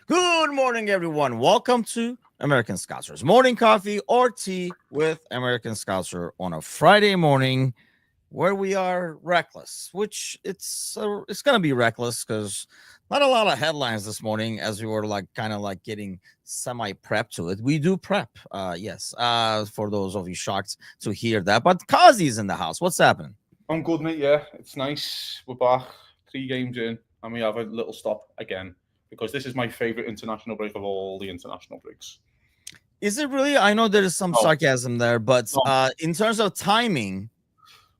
Good morning, everyone. Welcome to American Scousers Morning Coffee or Tea with American Scouser on a Friday morning where we are reckless, which it's going to be reckless because not a lot of headlines this morning as we were like kind of like getting semi-prep to it. We do prep, yes, for those of you shocked to hear that. But Kazi's in the house. What's happening? I'm good, mate. Yeah, it's nice. We're back 3 games in, and we have a little stop again because this is my favourite international break of all the international breaks. Is it really? I know there is some No, sarcasm there, but no. in terms of timing,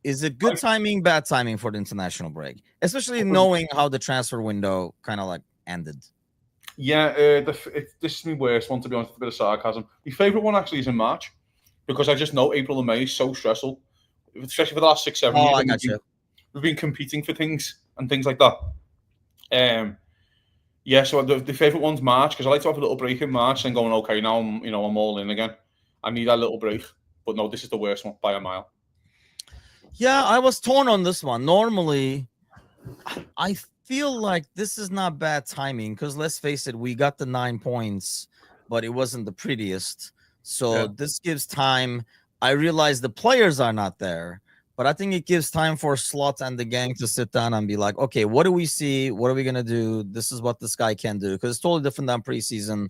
is it good I, timing, bad timing for the international break, especially I would- knowing how the transfer window kind of like ended? yeah, this is my worst one, to be honest, with a bit of sarcasm. My favourite one actually is in March because I just know April and May is so stressful, especially for the last 6, 7 years. Oh, I And got you. we've been competing for things and things like that. Um, yeah, so the favourite one's March because I like to have a little break in March and going, okay, now I'm all in again. I need that little break, but no, this is the worst one by a mile. Yeah, I was torn on this one. Normally, I feel like this is not bad timing because let's face it, we got the 9 points, but it wasn't the prettiest. So Yeah. this gives time. I realize the players are not there, but I think it gives time for Slot and the gang to sit down and be like, okay, what do we see? What are we gonna do? This is what this guy can do because it's totally different than preseason.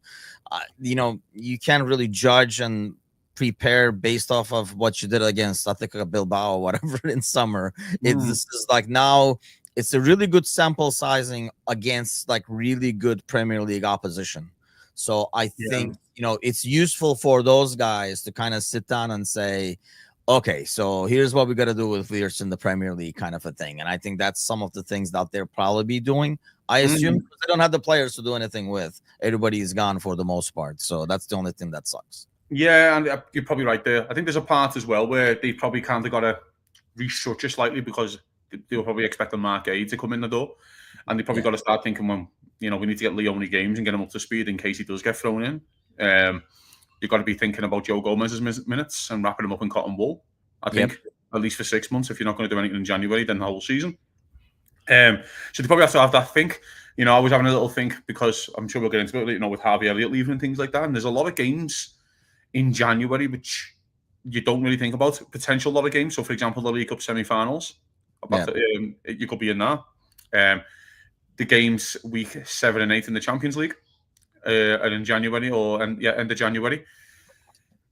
You can't really judge and prepare based off of what you did against Athletic Bilbao or whatever in summer. This is like now it's a really good sample sizing against like really good Premier League opposition. So I Yeah. think it's useful for those guys to kind of sit down and say, okay, so here's what we got to do with Lears in the Premier League, kind of a thing. And I think that's some of the things that they'll probably be doing. I assume because they don't have the players to do anything with. Everybody is gone for the most part, so that's the only thing that sucks. Yeah, and you're probably right there. I think there's a part as well where they probably kind of got to restructure slightly because they were probably expecting Mark A to come in the door, and they probably got to start thinking, well, we need to get Leone games and get him up to speed in case he does get thrown in. You've got to be thinking about Joe Gomez's minutes and wrapping him up in cotton wool. I think at least for 6 months. If you're not going to do anything in January, then the whole season. So they probably have to have that think. I was having a little think because I'm sure we'll get into it. With Harvey Elliott leaving and things like that, and there's a lot of games in January which you don't really think about. Potential lot of games. So, for example, the League Cup semi-finals. You could be in that. The games week 7 and 8 in the Champions League are in January end of January,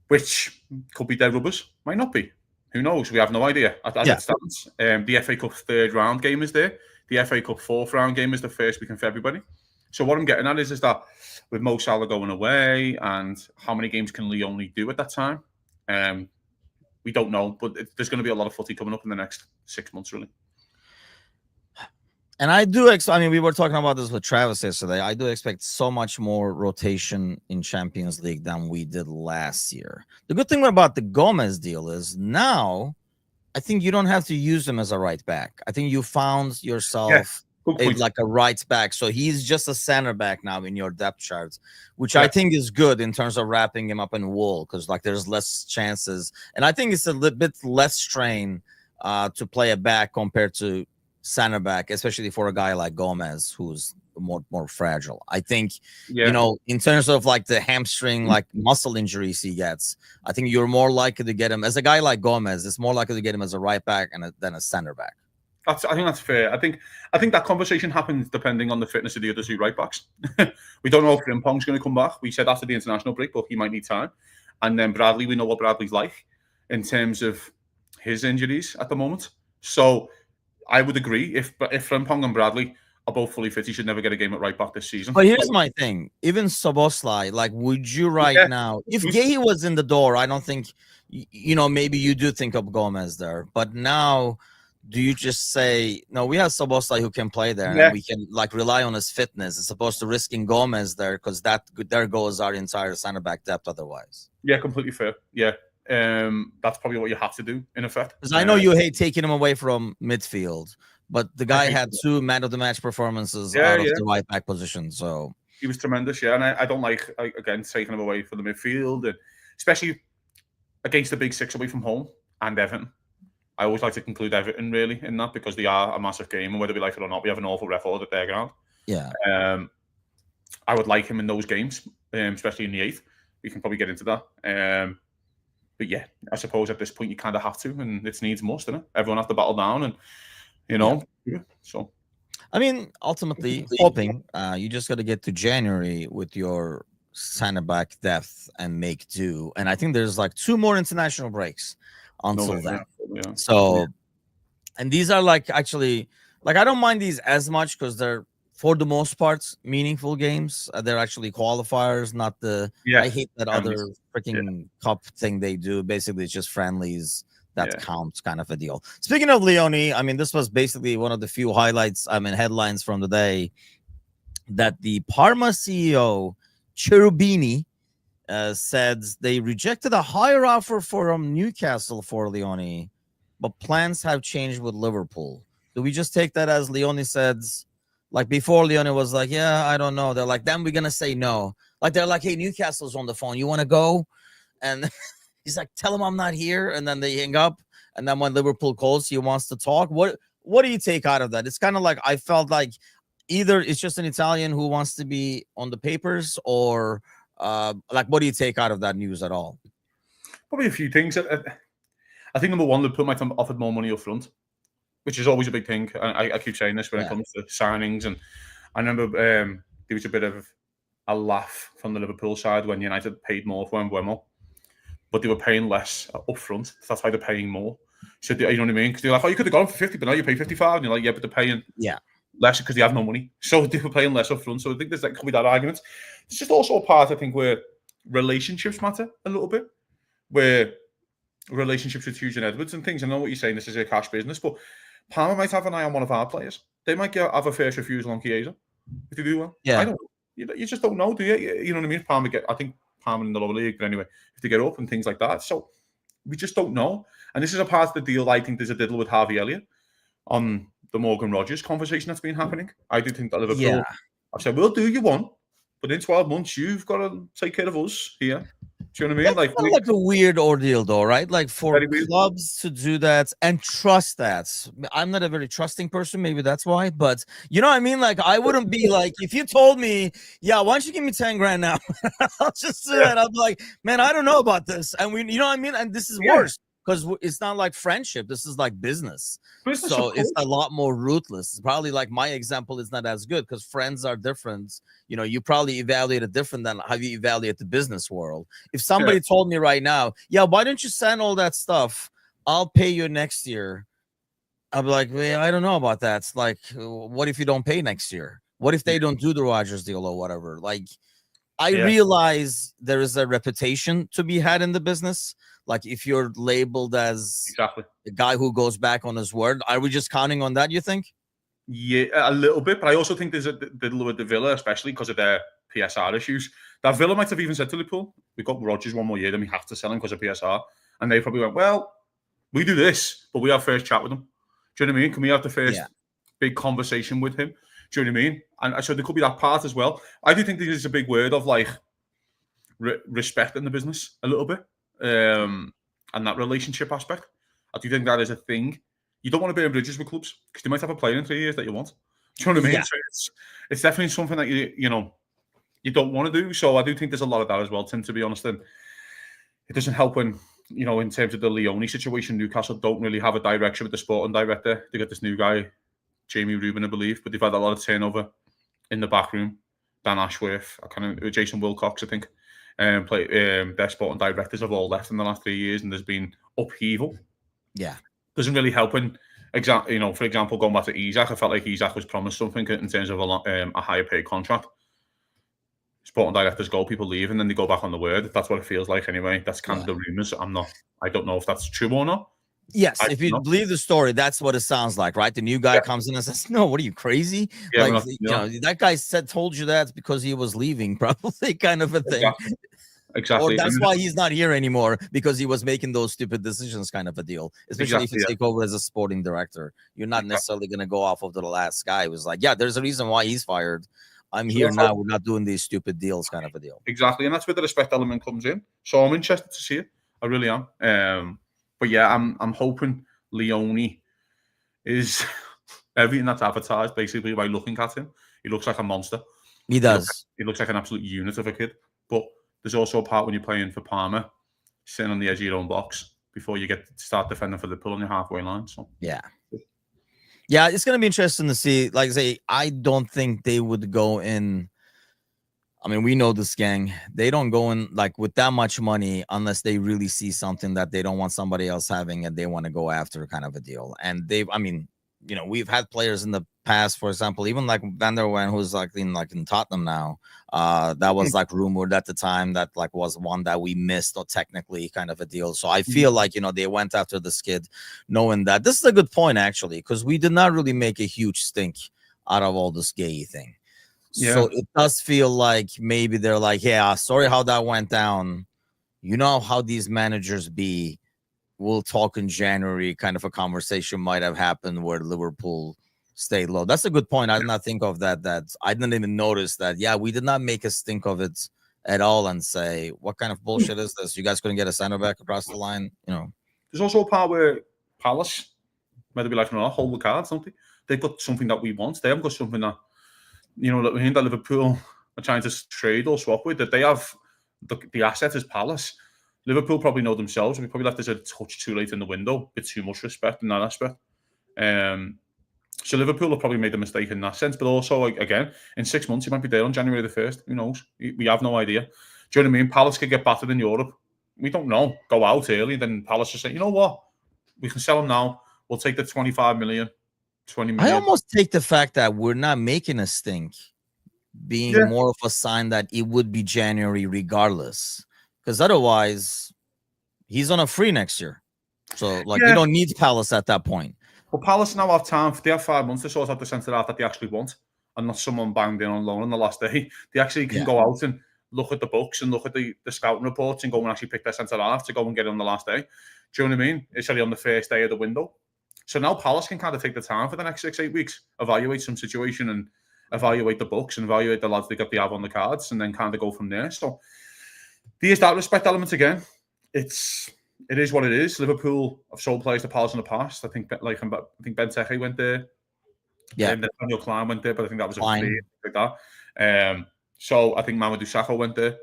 which could be dead rubbers. Might not be. Who knows? We have no idea. As it stands, the FA Cup third round game is there. The FA Cup fourth round game is the first week in February. So what I'm getting at is that with Mo Salah going away and how many games can Leone do at that time? We don't know, but there's going to be a lot of footy coming up in the next 6 months, really. And I do we were talking about this with Travis yesterday. I do expect so much more rotation in Champions League than we did last year. The good thing about the Gomez deal is now I think you don't have to use him as a right back. I think you found yourself like a right back. So he's just a center back now in your depth charts, which I think is good in terms of wrapping him up in wool because like there's less chances. And I think it's a little bit less strain to play a back compared to center back, especially for a guy like Gomez, who's more fragile. I think, in terms of like the hamstring, like muscle injuries he gets, I think you're more likely to get him as a guy like Gomez. It's more likely to get him as a right back than a center back. I think that's fair. I think that conversation happens depending on the fitness of the other two right backs. We don't know if Frimpong's going to come back. We said after the international break, but he might need time. And then Bradley, we know what Bradley's like in terms of his injuries at the moment. So I would agree if Frimpong and Bradley are both fully fit, he should never get a game at right back this season. But here's my thing: even Soboslai, like, would you now? If Gay was in the door, I don't think, maybe you do think of Gomez there. But now, do you just say no? We have Soboslai who can play there, and we can like rely on his fitness as opposed to risking Gomez there because there goes our entire center back depth otherwise. Yeah, completely fair. Yeah. That's probably what you have to do in effect. Because I know you hate taking him away from midfield, but the guy had 2 man of the match performances out of the right back position. So he was tremendous, and I don't like again taking him away from the midfield, and especially against the big six away from home and Everton. I always like to conclude Everton really in that because they are a massive game, and whether we like it or not, we have an awful record at their ground. Yeah. I would like him in those games, especially in the 8th. We can probably get into that. But yeah, I suppose at this point you kind of have to, and it needs must, doesn't it? Everyone has to battle down, and so. I mean, ultimately, hoping you just got to get to January with your center back depth and make do. And I think there's like 2 more international breaks until then. Yeah. So, and these are like actually, like I don't mind these as much because they're for the most part meaningful games. They're actually qualifiers, not the. I hate that other freaking cup thing they do. Basically, it's just friendlies that counts, kind of a deal. Speaking of Leone, I mean, this was basically one of the few highlights. I mean, headlines from the day that the Parma CEO Cherubini said they rejected a higher offer from Newcastle for Leone, but plans have changed with Liverpool. Do we just take that as Leone said? Like before, Leone was like, yeah, I don't know. They're like, then we're going to say no. Like, they're like, hey, Newcastle's on the phone. You want to go? And he's like, tell him I'm not here. And then they hang up. And then when Liverpool calls, he wants to talk. What do you take out of that? It's kind of like I felt like either it's just an Italian who wants to be on the papers or like, what do you take out of that news at all? Probably a few things. I think number one, Liverpool might have offered more money up front, which is always a big thing. I keep saying this when it comes to signings. And I remember there was a bit of a laugh from the Liverpool side when United paid more for Mbeumo, but they were paying less up front. That's why they're paying more. So, you know what I mean? Because they're like, oh, you could have gone for 50, but now you pay 55. And you're like, yeah, but they're paying less because they have no money. So they were paying less up front. So I think there's could be that argument. It's just also a part, I think, where relationships matter a little bit, where relationships with Hughes and Edwards and things. I know what you're saying, this is a cash business, but Palmer might have an eye on one of our players. They might have a first refusal on Chiesa if they do well. Yeah. I don't. You just don't know, do you? You know what I mean? I think Palmer in the lower league, but anyway, if they get up and things like that. So we just don't know. And this is a part of the deal. I think there's a diddle with Harvey Elliott on the Morgan Rogers conversation that's been happening. I do think that Liverpool, I've said, we'll do you one, but in 12 months, you've got to take care of us here. Do you know what I mean? That's like a weird ordeal, though, right? Like for clubs to do that and trust that. I'm not a very trusting person. Maybe that's why. But you know what I mean? Like I wouldn't be like, if you told me, yeah, why don't you give me 10 grand now? I'll just do that. I'll be like, man, I don't know about this. And you know what I mean? And this is worse. Because it's not like friendship. This is like business. So it's a lot more ruthless. It's probably like my example is not as good because friends are different. You know, you probably evaluate it different than how you evaluate the business world. If somebody told me right now, yeah, why don't you send all that stuff? I'll pay you next year. I'll be like, well, I don't know about that. It's like, what if you don't pay next year? What if they don't do the Rodgers deal or whatever? Like, I realize there is a reputation to be had in the business. Like if you're labeled as the guy who goes back on his word, are we just counting on that, you think? Yeah, a little bit. But I also think there's a diddle with the Villa, especially because of their PSR issues. That Villa might have even said to Liverpool, we've got Rodgers one more year, then we have to sell him because of PSR. And they probably went, well, we do this, but we have first chat with him. Do you know what I mean? Can we have the first big conversation with him? Do you know what I mean? And so there could be that part as well. I do think there's a big word of like respect in the business a little bit. And that relationship aspect. I do think that is a thing. You don't want to burn bridges with clubs because they might have a player in 3 years that you want. Do you know what I mean? So it's definitely something that you don't want to do. So I do think there's a lot of that as well, Tim, to be honest. And it doesn't help when, in terms of the Leone situation, Newcastle don't really have a direction with the sporting director. They got this new guy, Jamie Rubin, I believe, but they've had a lot of turnover in the back room. Dan Ashworth, Jason Wilcox, I think. Their sporting directors have all left in the last 3 years, and there's been upheaval. Yeah, doesn't really help when, for example, going back to Isak, I felt like Isak was promised something in terms of a higher paid contract. Sporting directors go, people leave, and then they go back on the word. That's what it feels like, anyway. That's kind of the rumors. I don't know if that's true or not. Yes, if you believe the story, that's what it sounds like, right? The new guy comes in and says, "No, what are you crazy? That guy told you that because he was leaving, probably, kind of a thing." Exactly. Or that's why he's not here anymore, because he was making those stupid decisions, kind of a deal. Especially if you take over as a sporting director, you're not necessarily going to go off of the last guy who was like, "Yeah, there's a reason why he's fired. I'm here now. We're not doing these stupid deals," kind of a deal. Exactly, and that's where the respect element comes in. So I'm interested to see it. I really am. But yeah, I'm hoping Leone is everything that's advertised, basically, by looking at him. He looks like a monster. He does. He looks like an absolute unit of a kid. But there's also a part when you're playing for Parma, sitting on the edge of your own box before you get to start defending for Liverpool on your halfway line. So Yeah, it's gonna be interesting to see. Like I say, I don't think they would go in. I mean, we know this gang. They don't go in like with that much money unless they really see something that they don't want somebody else having and they want to go after, kind of a deal. And I mean, we've had players in the past, for example, even like Van der Ven, who's like in Tottenham now. That was like rumored at the time that like was one that we missed, or technically kind of a deal. So I feel like they went after this kid, knowing that this is a good point actually, because we did not really make a huge stink out of all this gay thing. Yeah. So it does feel like maybe they're like, yeah, sorry how that went down. You know how these managers be. We'll talk in January. Kind of a conversation might have happened where Liverpool stayed low. That's a good point. I did not think of that. That I didn't even notice that. Yeah, we did not make a stink of it at all and say, what kind of bullshit is this? You guys couldn't get a center back across the line. There's also a part where Palace might be like, no, hold the cards, don't they? They've got something that we want. They haven't got something that that Liverpool are trying to trade or swap with, that they have the asset as Palace. Liverpool probably know themselves. We probably left this a touch too late in the window, with too much respect in that aspect. So Liverpool have probably made a mistake in that sense. But also, again, in 6 months, he might be there on January the 1st. Who knows? We have no idea. Do you know what I mean? Palace could get battered in Europe. We don't know. Go out early, then Palace just say, you know what? We can sell them now. We'll take the 25 million. 20 million. I almost take the fact that we're not making a stink being more of a sign that it would be January regardless, because otherwise he's on a free next year. So you don't need Palace at that point. Well, Palace now have time. They have 5 months to sort out the centre half that they actually want, and not someone banged in on loan on the last day. They actually can go out and look at the books and look at the scouting reports and go and actually pick their centre half to go and get it on the last day. Do you know what I mean? It's only on the first day of the window. So now Palace can kind of take the time for the next 6-8 weeks, evaluate some situation and evaluate the books and evaluate the lads they have on the cards, and then kind of go from there. So there's that respect element again. It is what it is. Liverpool have sold players to Palace in the past. I think Benteke went there. Yeah. And Daniel Klein went there, but I think that was a free like that. So I think Mamadou Sakho went there.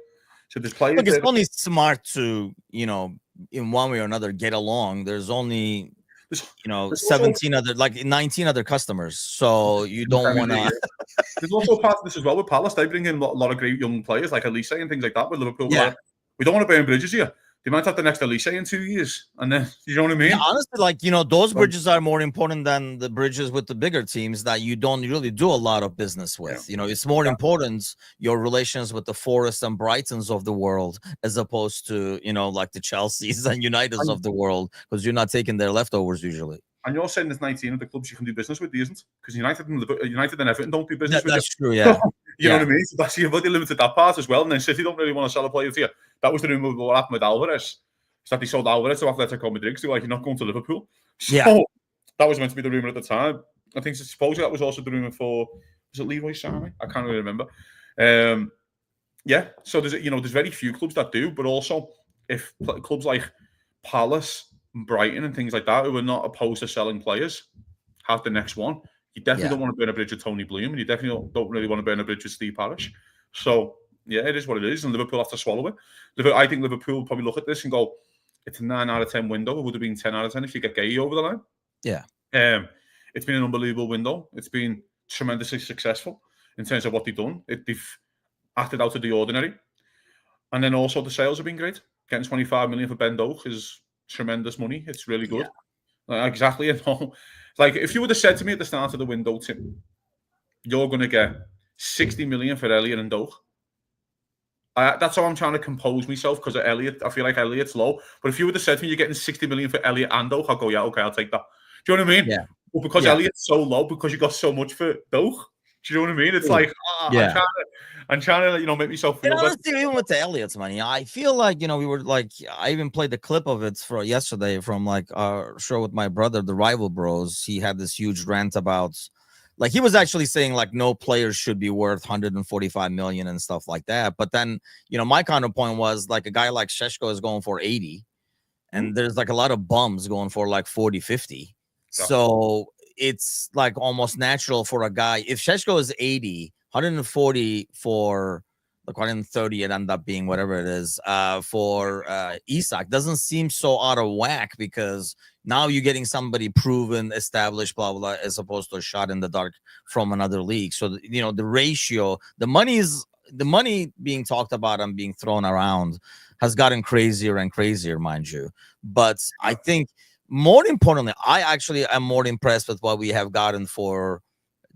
So there's players. Look, it's only smart to, in one way or another, get along. There's only 17 other, 19 other customers. So you don't want to. There's also a part of this as well with Palace. They bring in a lot of great young players like Elise and things like that. With Liverpool, we don't want to burn bridges here. They might have the next Elise in 2 years, and then you know what I mean. Yeah, honestly, those bridges are more important than the bridges with the bigger teams that you don't really do a lot of business with. It's more important your relations with the Forests and Brightons of the world, as opposed to like the Chelseas and Uniteds of the world, because you're not taking their leftovers usually. And you're saying there's 19 of the clubs you can do business with, isn't? Because United and Everton don't do business with you. That's true, yeah. You know what I mean? So that's you've already limited that part as well. And then City don't really want to sell a player to you. That was the rumor of what happened with Alvarez. So that they sold Alvarez to Atletico Madrid. So you're not going to Liverpool. So that was meant to be the rumor at the time. I think supposedly that was also the rumor for, was it Leroy Sané? I can't really remember. So there's very few clubs that do, but also if clubs like Palace, Brighton and things like that, who are not opposed to selling players, have the next one. You definitely don't want to burn a bridge with Tony Bloom, and you definitely don't really want to burn a bridge with Steve Parish. So it is what it is, and Liverpool have to swallow it. I think Liverpool probably look at this and go, it's a 9 out of 10 window. It would have been 10 out of 10 if you get Gay over the line. Yeah. It's been an unbelievable window. It's been tremendously successful in terms of what they've done. They've acted out of the ordinary. And then also the sales have been great. Getting 25 million for Ben Doak is tremendous money. It's really good. Exactly. Like if you would have said to me at the start of the window, Tim, you're going to get 60 million for Elliott and Doak. That's how I'm trying to compose myself, because of Elliott. I feel like Elliott's low. But if you would have said to me you're getting 60 million for Elliott and Doak, I'll go, yeah, okay, I'll take that. Do you know what I mean? Yeah. But because Elliott's so low, because you got so much for Doak, do you know what I mean? It's like, I'm trying to, make myself feel honestly, even with the Elliott's money, I feel like, we were like, I even played the clip of it for yesterday from our show with my brother, the Rival Bros. He had this huge rant about, he was actually saying no players should be worth 145 million and stuff like that. But then, my counterpoint was a guy like Šeško is going for 80, and there's a lot of bums going for 40, 50. Yeah. So it's almost natural for a guy, if Šeško is 80, 140 for like 130, it ended up being whatever it is for Isak doesn't seem so out of whack, because now you're getting somebody proven, established, blah blah, as opposed to a shot in the dark from another league. So the ratio, the money being talked about and being thrown around has gotten crazier and crazier, mind you. But I think more importantly, I actually am more impressed with what we have gotten for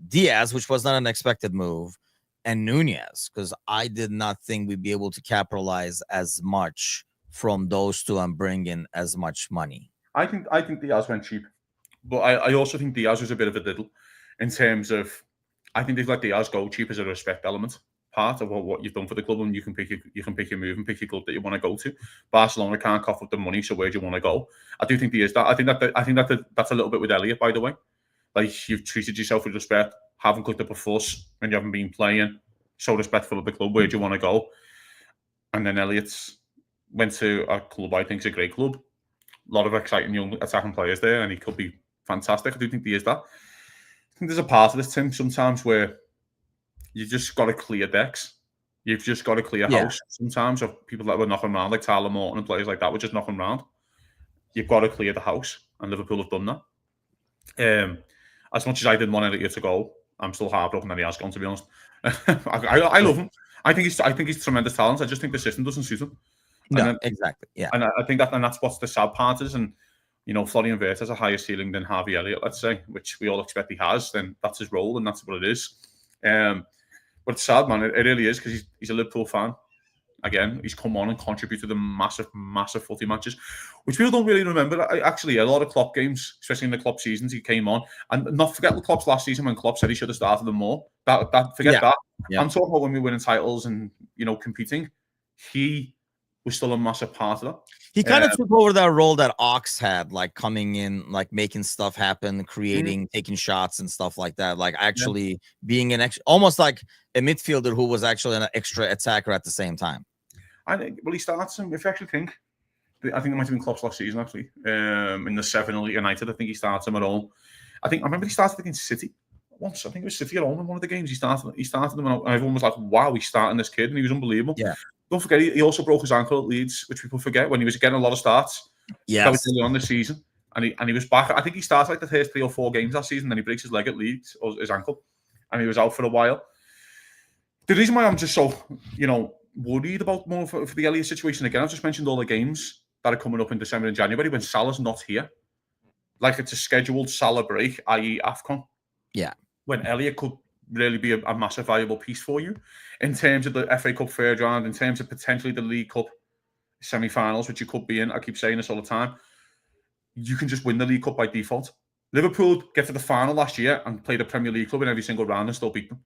Diaz, which was not an expected move, and Nunez, because I did not think we'd be able to capitalize as much from those two and bring in as much money. I think Diaz went cheap, but I also think Diaz was a bit of a diddle in terms of, I think they've let Diaz go cheap as a respect element part of what you've done for the club, and you can pick your move and pick your club that you want to go to. Barcelona can't cough up the money, so where do you want to go? I do think there is that. I think that's a little bit with Elliot, by the way. Like, you've treated yourself with respect, haven't cut up a fuss when you haven't been playing, so respectful of the club. Where do you want to go? And then Elliot's went to a club I think is a great club. A lot of exciting young attacking players there, and he could be fantastic. I do think there is that. I think there's a part of this, Tim, sometimes where you just got to clear decks. You've just got to clear house sometimes of people that were knocking around, like Tyler Morton and players like that were just knocking around. You've got to clear the house, and Liverpool have done that. As much as I didn't want Elliot to go, I'm still heartbroken that he has gone, to be honest. I love him. I think he's tremendous talent. I just think the system doesn't suit him. No, exactly. Yeah. And I think that's what's the sad part is. And, Florian Wirtz has a higher ceiling than Harvey Elliott, let's say, which we all expect he has. Then that's his role, and that's what it is. But it's sad, man. It really is, because he's a Liverpool fan. Again, he's come on and contributed to massive footy matches, which people don't really remember. Actually, a lot of Klopp games, especially in the Klopp seasons, he came on. And not forget Klopp's last season when Klopp said he should have started them more. Forget that. Yeah. I'm talking about when we were winning titles and, competing. He was still a massive part of that. He kind of took over that role that Ox had, like coming in, like making stuff happen, creating, taking shots and stuff like that. Like actually being almost like a midfielder who was actually an extra attacker at the same time. I think, he starts him. If you actually think, I think it might have been Klopp's last season, actually, in the 7-0 United. I think he started him at all. I remember he started against City once. I think it was City at home in one of the games. He started them, and everyone was like, wow, he's starting this kid, and he was unbelievable. Yeah. Don't forget, he also broke his ankle at Leeds, which people forget, when he was getting a lot of starts. Yeah. That was early on this season. And he was back. I think he started like the first 3 or 4 games that season, then he breaks his leg at Leeds, or his ankle, and he was out for a while. The reason why I'm just so, worried about more for the Elliott situation, again, I've just mentioned all the games that are coming up in December and January when Salah's not here. Like, it's a scheduled Salah break, i.e. AFCON. Yeah. When Elliott could really be a massive valuable piece for you in terms of the FA Cup third round, in terms of potentially the League Cup semi-finals, which you could be in. I keep saying this all the time. You can just win the League Cup by default. Liverpool get to the final last year and play the Premier League club in every single round and still beat them.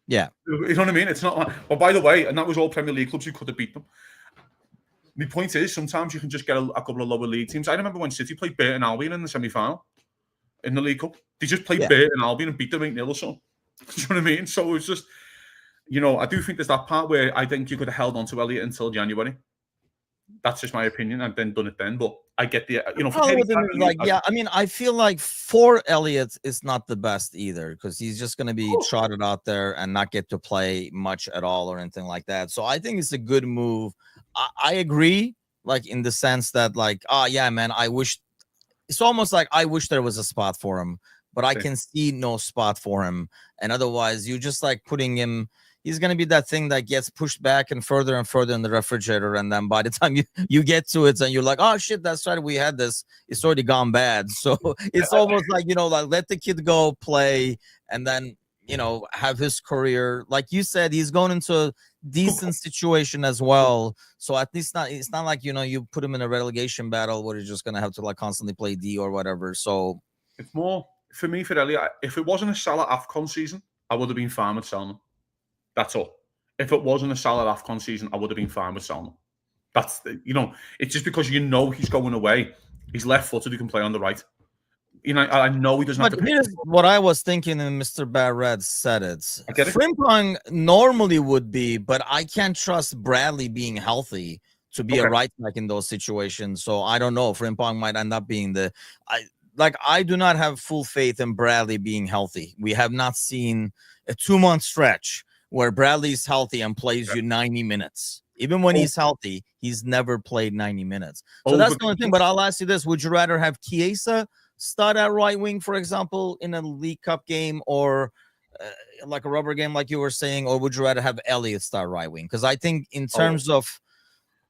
Yeah. You know what I mean? It's not like, well, by the way, and that was all Premier League clubs who could have beat them. The point is, sometimes you can just get a couple of lower league teams. I remember when City played Burton Albion in the semi-final in the League Cup. They just played Burton Albion and beat them 8-0 or something. Do you know what I mean? So it's just, I do think there's that part where I think you could have held on to Elliott until January. That's just my opinion, and then done it then. But I get the, I feel like for Elliott is not the best either, because he's just going to be trotted out there and not get to play much at all or anything like that. So I think it's a good move. I agree, like in the sense that, like, man, it's almost like I wish there was a spot for him, but I can see no spot for him. And otherwise, you just like putting him. He's going to be that thing that gets pushed back and further in the refrigerator. And then by the time you get to it and you're like, oh, shit, that's right, we had this. It's already gone bad. So it's almost like, like let the kid go play and then, have his career. Like you said, he's going into a decent situation as well. So at least it's not like, you put him in a relegation battle where he's just going to have to like constantly play D or whatever. So it's more, for me, for Elliot, if it wasn't a Salah AFCON season, I would have been fine with selling him. That's all. If it wasn't a Salah AFCON season, I would have been fine with selling him. That's, it's just because he's going away. He's left-footed, he can play on the right. I know he doesn't have to. But here's what I was thinking, and Mr. Barrett said it. Frimpong normally would be, but I can't trust Bradley being healthy to be a right back in those situations. So I don't know. Frimpong might end up being like I do not have full faith in Bradley being healthy. We have not seen a 2-month stretch where Bradley's healthy and plays you 90 minutes. Even when he's healthy, he's never played 90 minutes. So that's the only thing. But I'll ask you this: would you rather have Chiesa start at right wing, for example, in a League Cup game, or like a rubber game, like you were saying, or would you rather have Elliott start right wing? Because I think in terms of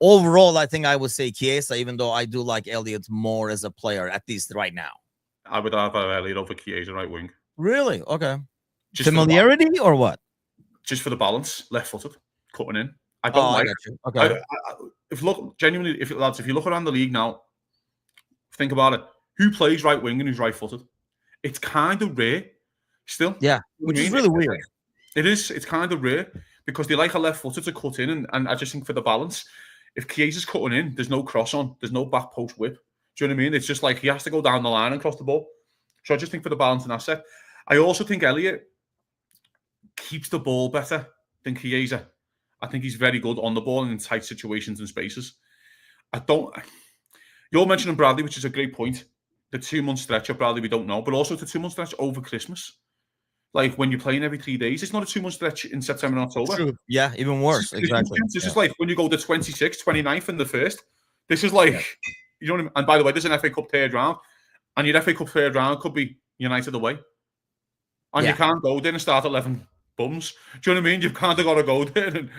overall, I think I would say Chiesa, even though I do like Elliott more as a player, at least right now. I would have Elliott over Chiesa right wing. Really? Okay. Just familiarity or what? Just for the balance, left-footed, cutting in. I don't like. I got you. Okay. If you look around the league now, think about it. Who plays right wing and who's right-footed? It's kind of rare, still. Yeah, which is really weird. It is. It's kind of rare because they like a left-footed to cut in, and I just think for the balance, if Chiesa's cutting in, there's no cross on, there's no back post whip. Do you know what I mean? It's just like he has to go down the line and cross the ball. So I just think for the balance in that set. I also think Elliott keeps the ball better than Chiesa. I think he's very good on the ball and in tight situations and spaces. You're mentioning Bradley, which is a great point. The 2-month stretch of Bradley, we don't know, but also the 2-month stretch over Christmas. Like when you're playing every 3 days, it's not a 2-month stretch in September and October. True. Yeah, even worse. Exactly. This is like when you go the 26th, 29th, and the 1st. This is like, you know what I mean? And by the way, there's an FA Cup third round, and your FA Cup third round could be United away. And you can't go there and start 11 bums. Do you know what I mean? You've kind of got to go there. And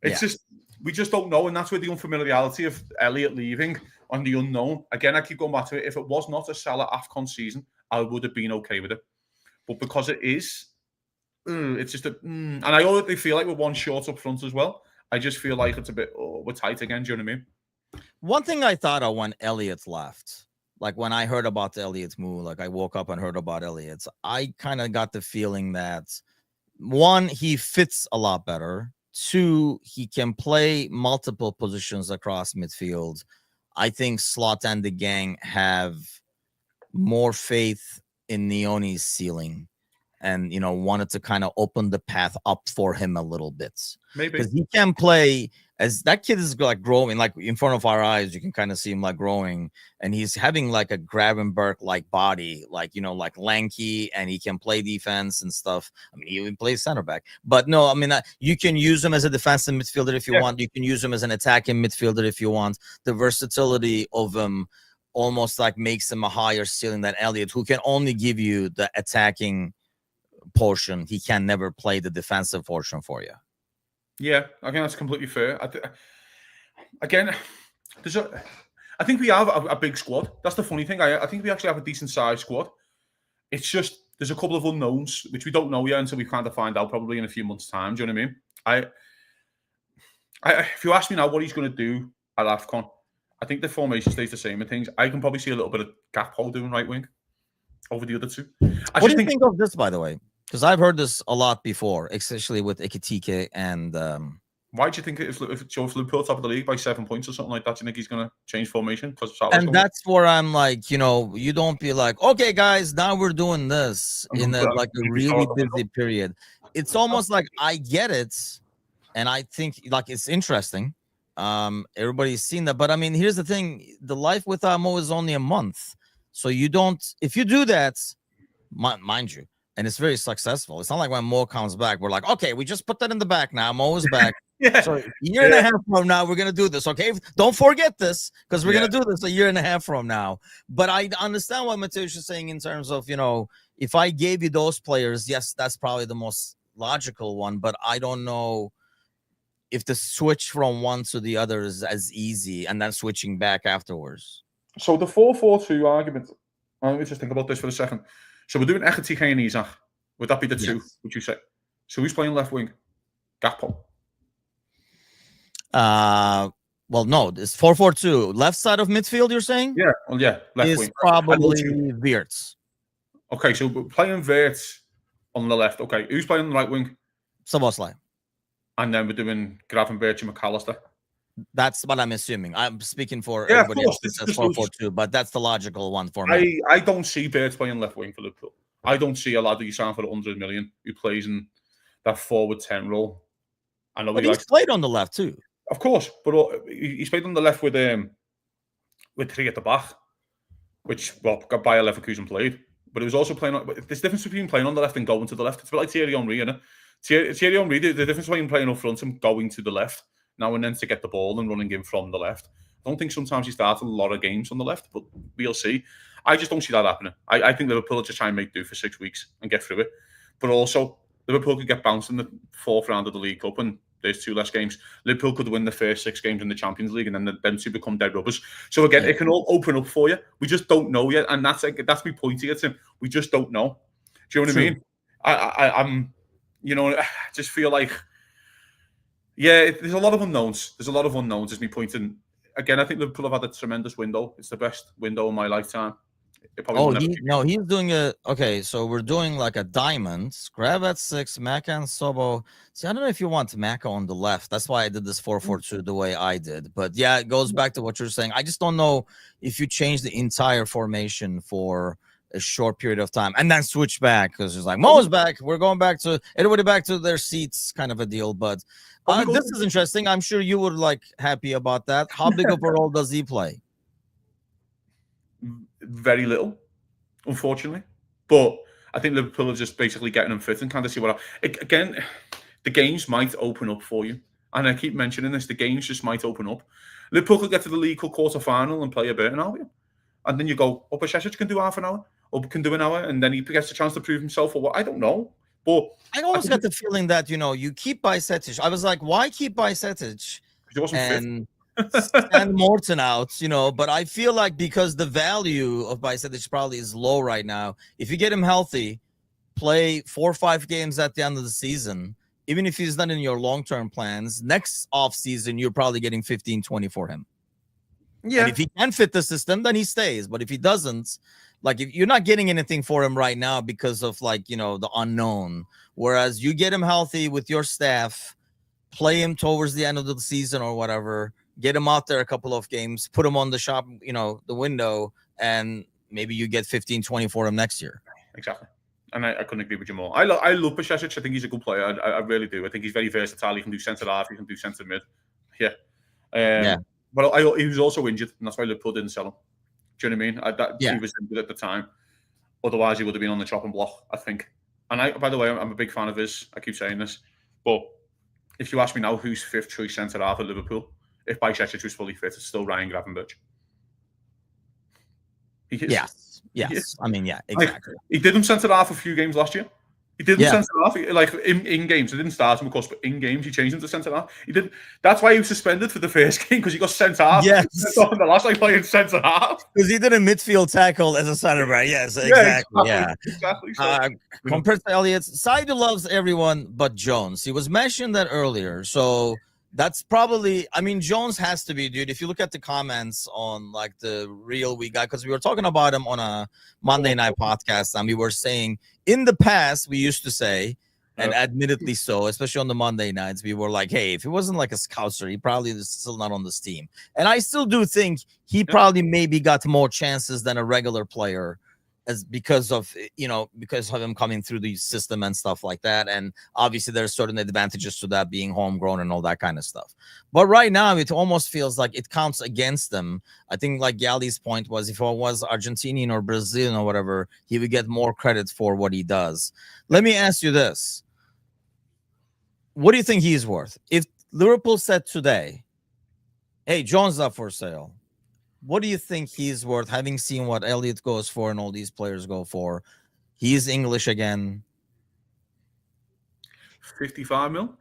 it's just, we just don't know. And that's where the unfamiliarity of Elliott leaving on the unknown. Again, I keep going back to it. If it was not a Salah AFCON season, I would have been okay with it. But because it is, it's just and I already feel like we're one short up front as well. I just feel like it's a bit, we're tight again. Do you know what I mean? One thing I thought of when Elliott left, like when I heard about the Elliott's move, like I woke up and heard about Elliott's, I kind of got the feeling that, one, he fits a lot better. 2, he can play multiple positions across midfield. I think Slot and the gang have more faith in Neoni's ceiling and, you know, wanted to kind of open the path up for him a little bit. Maybe. Because he can play, as that kid is like growing, like in front of our eyes, you can kind of see him like growing, and he's having like a Gravenberg like body, like, you know, like lanky, and he can play defense and stuff. I mean, he even plays center back, but no, I mean, you can use him as a defensive midfielder if you want. You can use him as an attacking midfielder if you want. The versatility of him almost like makes him a higher ceiling than Elliott, who can only give you the attacking portion. He can never play the defensive portion for you. Yeah, I think that's completely fair. Again, I think we have a big squad. That's the funny thing. I think we actually have a decent sized squad. It's just there's a couple of unknowns which we don't know yet until we kind of find out probably in a few months' time. Do you know what I mean? If you ask me now what he's going to do at AFCON, I think the formation stays the same and things. I can probably see a little bit of gap hole doing right wing over the other two. What do you think of this, by the way? Because I've heard this a lot before, especially with Ekitike and. Why do you think if Liverpool top of the league by 7 points or something like that, do you think he's going to change formation? And that's where I'm like, you know, you don't be like, okay, guys, now we're doing this in a really busy period. It's almost like I get it, and I think like it's interesting. Everybody's seen that, but I mean, here's the thing: the life without Mo is only a month, so you don't. If you do that, mind you. And it's very successful. It's not like when Mo comes back, we're like, okay, we just put that in the back now. Mo is back. So a year and a half from now, we're going to do this. Okay. Don't forget this, because we're going to do this a year and a half from now. But I understand what Mateusz is saying in terms of, you know, if I gave you those players, yes, that's probably the most logical one. But I don't know if the switch from one to the other is as easy and then switching back afterwards. So the 4-4-2 argument, let me just think about this for a second. So we're doing Ekitike and Isak. Would that be the two, would you say? So who's playing left wing? Gakpo. Well, no, it's 4-4-2. Left side of midfield, you're saying? Yeah, well, yeah, left wing. Probably Wirtz. Okay, so we're playing Wirtz on the left. Okay, who's playing on the right wing? Szoboszlai. And then we're doing Gravenberch and McAllister. That's what I'm assuming. I'm speaking for everybody else that says 4-4-2, but that's the logical one for me. I don't see Wirtz playing left wing for Liverpool. I don't see a lad that you signed for 100 million who plays in that forward 10 role. I know, but he's played on the left too. Of course, but he's played on the left with 3 at the back. which got Bayer Leverkusen played. But it was also playing. There's difference between playing on the left and going to the left. It's a bit like Thierry Henry, isn't it? Thierry Henry, the difference between playing up front and going to the left now and then to get the ball and running in from the left. I don't think sometimes he starts a lot of games on the left, but we'll see. I just don't see that happening. I think Liverpool will just try and make do for 6 weeks and get through it. But also, Liverpool could get bounced in the 4th round of the League Cup and there's 2 less games. Liverpool could win the first 6 games in the Champions League and then them 2 become dead rubbers. So again, it can all open up for you. We just don't know yet. And that's me pointing at him. We just don't know. Do you know what I mean? I'm, I just feel like, there's a lot of unknowns. There's a lot of unknowns as me pointing. Again, I think Liverpool have had a tremendous window. It's the best window in my lifetime. He's doing okay, so we're doing like a diamond. Grab at 6, Maka and Sobo. See, I don't know if you want Maka on the left. That's why I did this 4-4-2 the way I did. But yeah, it goes back to what you're saying. I just don't know if you change the entire formation for a short period of time and then switch back because it's like Mo's back. We're going back to everybody back to their seats, kind of a deal. But this is interesting. I'm sure you would happy about that. How big of a role does he play? Very little, unfortunately. But I think Liverpool are just basically getting him fit and kind of see again, the games might open up for you. And I keep mentioning this, the games just might open up. Liverpool could get to the League Cup quarter-final and play a Burton Albion. And then you go, Bajcetic can do half an hour, or can do an hour, and then he gets a chance to prove himself or what. I don't know. But I always got the feeling that, you keep Bajcetic. I was like, why keep Bajcetic? He wasn't fit. And Morton out, but I feel like because the value of Bajcetic probably is low right now. If you get him healthy, play 4 or 5 games at the end of the season, even if he's not in your long-term plans, next off-season, you're probably getting 15-20 for him. Yeah. And if he can fit the system, then he stays. But if he doesn't, if you're not getting anything for him right now because of the unknown. Whereas you get him healthy with your staff, play him towards the end of the season or whatever, get him out there a couple of games, put him on the shop, the window, and maybe you get 15-20 for him next year. Exactly. And I couldn't agree with you more. I love Bajcetic. I think he's a good player. I really do. I think he's very versatile. He can do centre-half. He can do centre-mid. Yeah. But he was also injured, and that's why Liverpool didn't sell him. Do you know what I mean? He was injured at the time. Otherwise, he would have been on the chopping block, I think. And by the way, I'm a big fan of his. I keep saying this. But if you ask me now who's 5th choice centre-half at Liverpool, if Bajcetic was fully fit, it's still Ryan Gravenberch. He is. Yes. Yes. I mean, yeah, exactly. He did him centre-half a few games last year. He did him centre-half, in games. He didn't start him, of course, but in games, he changed him to centre-half. He did. That's why he was suspended for the first game, because he got centre-half. Yes. The last playing centre-half. Because he did a midfield tackle as a centre-back. Yes, exactly. Exactly. Compared to Elliott, Saidu loves everyone but Jones. He was mentioned that earlier, so that's probably, Jones has to be, dude. If you look at the comments on the reel we got, because we were talking about him on a Monday night podcast, and we were saying in the past, we used to say, and admittedly so, especially on the Monday nights, we were like, hey, if he wasn't like a Scouser, he probably is still not on this team. And I still do think he probably maybe got more chances than a regular player because of him coming through the system and stuff like that. And obviously there's certain advantages to that, being homegrown and all that kind of stuff. But right now it almost feels like it counts against them. I think Yali's point was, if it was Argentinian or Brazilian or whatever, he would get more credit for what he does. Let me ask you this. What do you think he's worth? If Liverpool said today, hey, Jones up for sale, what do you think he's worth, having seen what Elliott goes for and all these players go for? He's English again. 55 mil?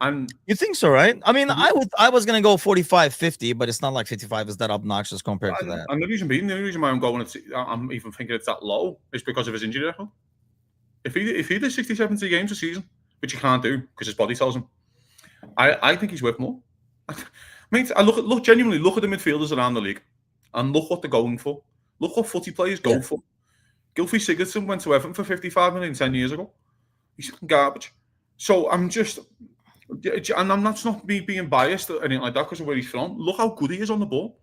And you think so, right? I was gonna go 45, 50, but it's not like 55 is that obnoxious compared to that. And the reason why I'm even thinking it's that low is because of his injury record. If he did 60, 70 games a season, which he can't do because his body tells him, I think he's worth more. Mate, I genuinely look at the midfielders around the league and look what they're going for. Look what footy players go for. Gylfi Sigurdsson went to Everton for 55 million 10 years ago. He's garbage. So I'm not me being biased or anything like that because of where he's from. Look how good he is on the ball.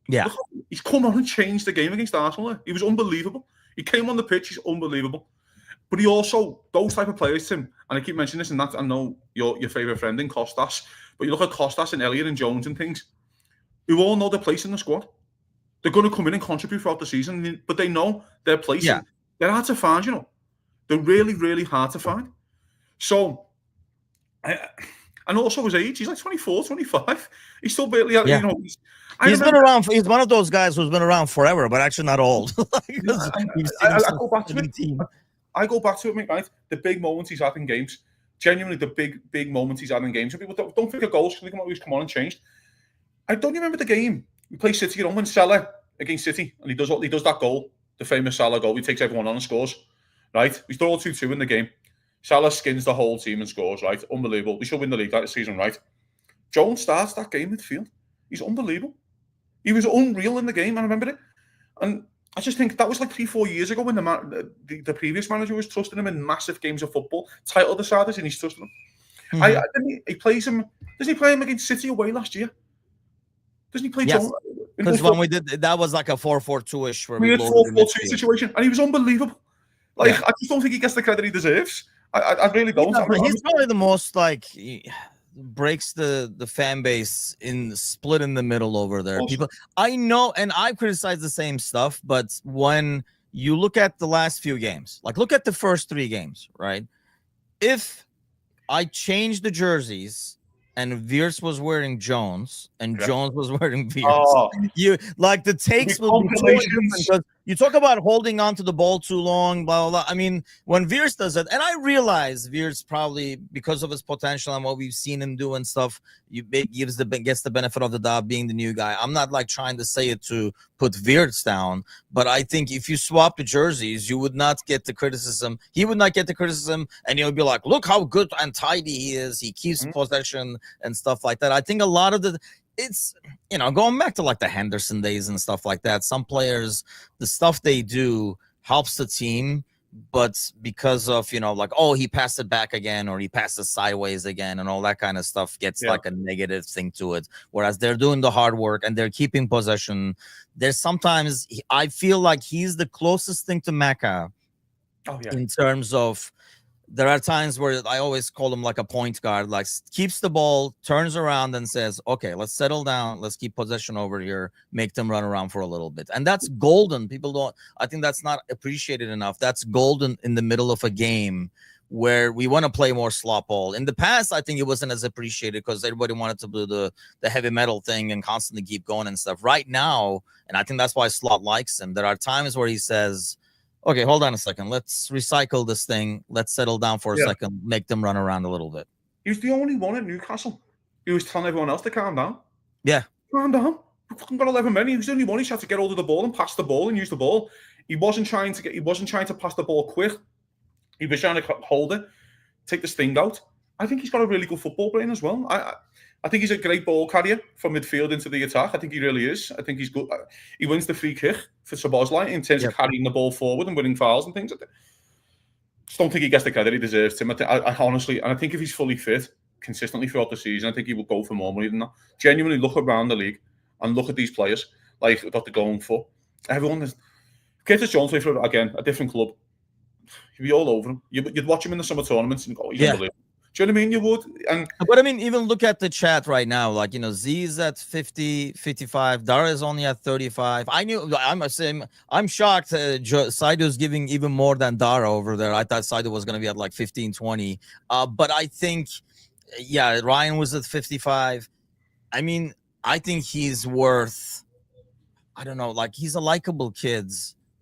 Yeah. He's come on and changed the game against Arsenal. He was unbelievable. He came on the pitch, he's unbelievable. But he also, those type of players, Tim, and I keep mentioning this, and that I know your favourite friend in Costas, but you look at Costas and Elliott and Jones and things, who all know their place in the squad. They're going to come in and contribute throughout the season, but they know their place. Yeah. They're hard to find, you know. They're really, really hard to find. So, and also his age, he's like 24, 25. He's still barely, you know. He's been around. He's one of those guys who's been around forever, but actually not old. I go back to it. I go back to it, mate, right? The big moments he's had in games. Genuinely, the big moments he's had in games. So people don't think of goals because they come on and changed. I don't remember the game. We play City, you know, when Salah against City, and he does that goal, the famous Salah goal. He takes everyone on and scores, right? We throw 2-2 in the game. Salah skins the whole team and scores, right? Unbelievable. We should win the league that season, right? Jones starts that game midfield. He's unbelievable. He was unreal in the game. I remember it. And I just think that was like 3-4 years ago when the previous manager was trusting him in massive games of football, title deciders, and he's trusting him. Mm-hmm. He plays him. Doesn't he play him against City away last year? Doesn't he play Jones? Because when we did that was like a 4-4-2-ish where we had 4-4-2 situation, and he was unbelievable. Like I just don't think he gets the credit he deserves. I really don't. He's probably the most like breaks the fan base in split in the middle over there. People, I know, and I've criticized the same stuff, but when you look at the last few games, like look at the first 3 games, right? If I change the jerseys and Wirtz was wearing Jones and Jones was wearing Wirtz, you like the takes will be totally different because you talk about holding on to the ball too long, blah, blah, blah. I mean, when Wirtz does it, and I realize Wirtz probably, because of his potential and what we've seen him do and stuff, gets the benefit of the doubt being the new guy. I'm not like trying to say it to put Wirtz down, but I think if you swap the jerseys, you would not get the criticism. He would not get the criticism, and you'll be like, look how good and tidy he is. He keeps possession and stuff like that. I think a lot of it's, you know, going back to like the Henderson days and stuff like that. Some players, the stuff they do helps the team, but because of, you know, like, oh, he passed it back again or he passed it sideways again and all that kind of stuff gets like a negative thing to it. Whereas they're doing the hard work and they're keeping possession. There's sometimes I feel like he's the closest thing to Mecca in terms of. There are times where I always call him like a point guard, like keeps the ball, turns around and says, okay, let's settle down. Let's keep possession over here, make them run around for a little bit. And that's golden. I think that's not appreciated enough. That's golden in the middle of a game where we want to play more slop ball. In the past, I think it wasn't as appreciated because everybody wanted to do the heavy metal thing and constantly keep going and stuff. Right now, and I think that's why Slot likes him, there are times where he says, okay, hold on a second. Let's recycle this thing. Let's settle down for a second. Make them run around a little bit. He was the only one at Newcastle. He was telling everyone else to calm down. Yeah. Calm down. We fucking got 11 men. He was the only one. He had to get hold of the ball and pass the ball and use the ball. He wasn't trying to pass the ball quick. He was trying to hold it, take the sting out. I think he's got a really good football brain as well. I think he's a great ball carrier from midfield into the attack. I think he really is. I think he's good. He wins the free kick for Szoboszlai in terms of carrying the ball forward and winning fouls and things. I just don't think he gets the credit he deserves, Tim. I honestly, and I think if he's fully fit consistently throughout the season, I think he will go for more money than that. Genuinely look around the league and look at these players, like what they're going for. Everyone is. Curtis Jones play for, again, a different club. You'd be all over him. You'd watch him in the summer tournaments and go, he's unbelievable. Do you know what I mean? You would. But I mean, even look at the chat right now. Like, you know, Z's at 50, 55. Dara is only at 35. I'm shocked. Saido's giving even more than Dara over there. I thought Saido was going to be at like 15, 20. But I think, Ryan was at 55. I mean, I think he's worth, I don't know, like he's a likable kid.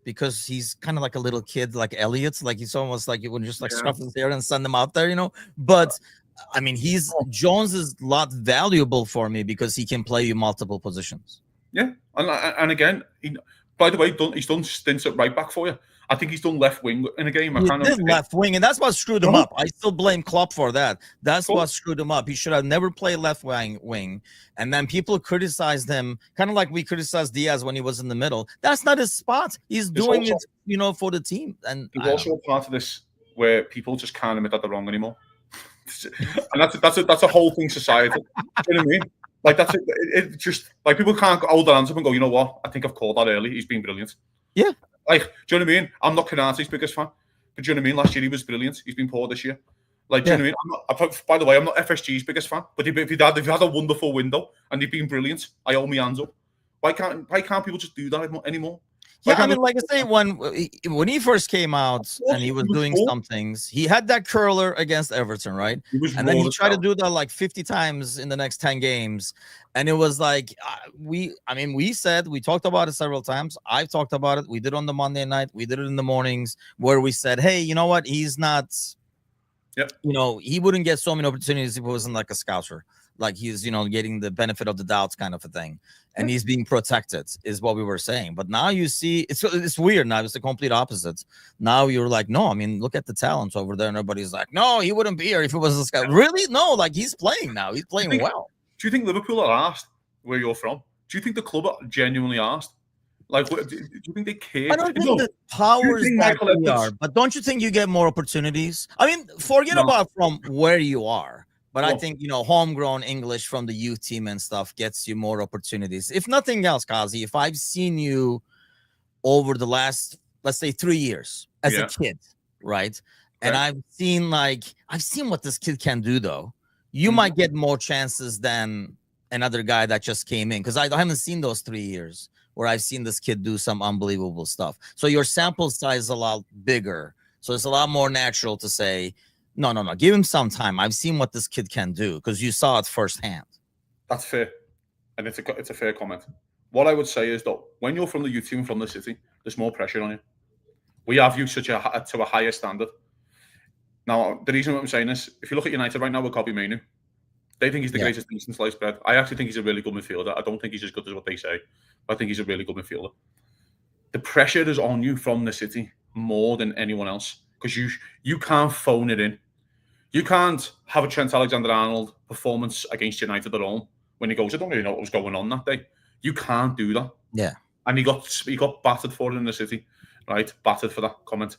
Because he's kind of like a little kid, like Elliot. Like he's almost like you would just like scruff his hair and send him out there, you know. But I mean, Jones is a lot valuable for me because he can play you multiple positions. Yeah, and again, by the way, he's done stints at right back for you. I think he's done left wing in a game. He did left wing, and that's what screwed him up. I still blame Klopp for that. That's what screwed him up. He should have never played left wing. And then people criticized him, kind of like we criticized Diaz when he was in the middle. That's not his spot. He's doing it, you know, for the team. And there's also a part of this where people just can't admit that they're wrong anymore. And that's a whole thing society. Do you know what I mean? Like that's it just like people can't hold their hands up and go, you know what? I think I've called that early. He's been brilliant. Yeah. Like, do you know what I mean? I'm not Canate's biggest fan, but do you know what I mean? Last year he was brilliant. He's been poor this year. Like, do you know what I mean? By the way, I'm not FSG's biggest fan, but if he had a wonderful window and he'd been brilliant, I hold my hands up. Why can't people just do that anymore? Yeah, I mean, like I say, when he first came out and he was doing some things, he had that curler against Everton, right? And then he tried to do that like 50 times in the next 10 games. And it was like, we talked about it several times. I've talked about it. We did it on the Monday night. We did it in the mornings where we said, hey, you know what? He's not, he wouldn't get so many opportunities if it wasn't like a Scouser. Like he's, getting the benefit of the doubt kind of a thing. And he's being protected is what we were saying. But now you see, it's weird now. It's the complete opposite. Now you're like, no, I mean, look at the talents over there. And everybody's like, no, he wouldn't be here if it was a Scout. Really? No, like he's playing now. He's playing well. Do you think Liverpool are asked where you're from? Do you think the club are genuinely asked? Like, do you think they care? I don't think the powers that we are, but don't you think you get more opportunities? I mean, forget about from where you are. But I think, homegrown English from the youth team and stuff gets you more opportunities. If nothing else, Kazi, if I've seen you over the last, let's say 3 years as a kid, right? And I've seen what this kid can do, though. You might get more chances than another guy that just came in. Because I haven't seen those 3 years where I've seen this kid do some unbelievable stuff. So your sample size is a lot bigger. So it's a lot more natural to say, no. Give him some time. I've seen what this kid can do because you saw it firsthand. That's fair, and it's a fair comment. What I would say is that when you're from the youth team from the city, there's more pressure on you. We have you to a higher standard. Now, the reason I'm saying this, if you look at United right now with Kobbie Mainoo, they think he's the greatest thing since sliced bread. I actually think he's a really good midfielder. I don't think he's as good as what they say. I think he's a really good midfielder. The pressure is on you from the city more than anyone else because you can't phone it in. You can't have a Trent Alexander-Arnold performance against United at home when he goes, I don't really know what was going on that day. You can't do that. Yeah. And he got battered for it in the city, right? Battered for that comment.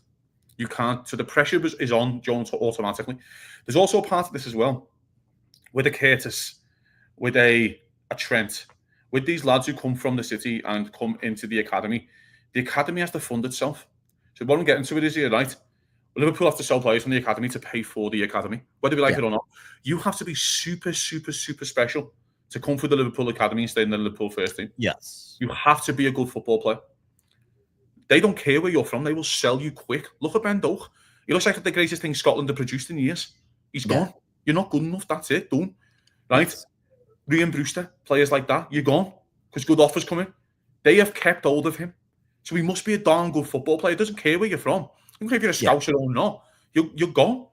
You can't. So the pressure is on Jones automatically. There's also a part of this as well. With a Curtis, with a Trent, with these lads who come from the city and come into the academy has to fund itself. So what I'm getting to it is here, right? Liverpool have to sell players from the academy to pay for the academy, whether we like it or not. You have to be super, super, super special to come through the Liverpool academy and stay in the Liverpool first team. Yes. You have to be a good football player. They don't care where you're from. They will sell you quick. Look at Ben Doak. He looks like the greatest thing Scotland have produced in years. He's gone. You're not good enough. That's it. Done. Right? Yes. Ryan Brewster, players like that, you're gone because good offers come in. They have kept hold of him. So he must be a darn good football player. He doesn't care where you're from. I don't care if you're a Scouser or not. You're gone.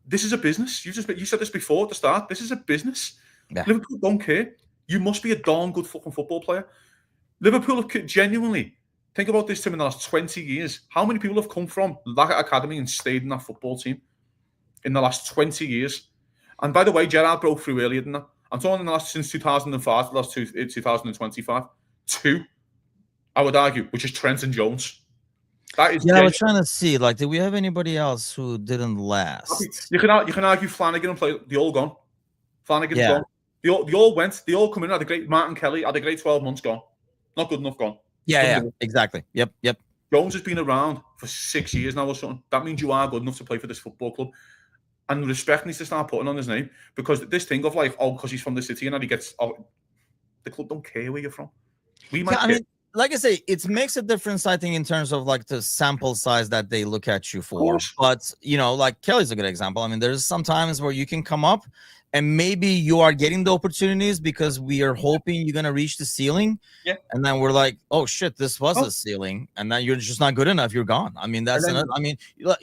This is a business. You said this before at the start. This is a business. Yeah. Liverpool don't care. You must be a darn good fucking football player. Liverpool have genuinely, think about this, Tim, in the last 20 years. How many people have come from that academy and stayed in that football team in the last 20 years? And by the way, Gerrard broke through earlier than that. I'm talking in the last, since 2005, the last 2025. Two, I would argue, which is Trent and Jones. That is I was trying to see, like, did we have anybody else who didn't last? You can argue Flanagan and play. They all gone. Flanagan's gone. They all went. They all come in. Had a great Martin Kelly. Had a great 12 months gone. Not good enough gone. Yeah, exactly. Yep. Jones has been around for 6 years now or something. That means you are good enough to play for this football club. And respect needs to start putting on his name because this thing of like, because he's from the city and that he gets, the club don't care where you're from. We might. I mean, like I say, it makes a difference, I think, in terms of like the sample size that they look at you for. But, like Kelly's a good example. I mean, there's some times where you can come up and maybe you are getting the opportunities because we are hoping you're going to reach the ceiling. Yeah. And then we're like, oh, shit, this was a ceiling. And then you're just not good enough. You're gone. I mean,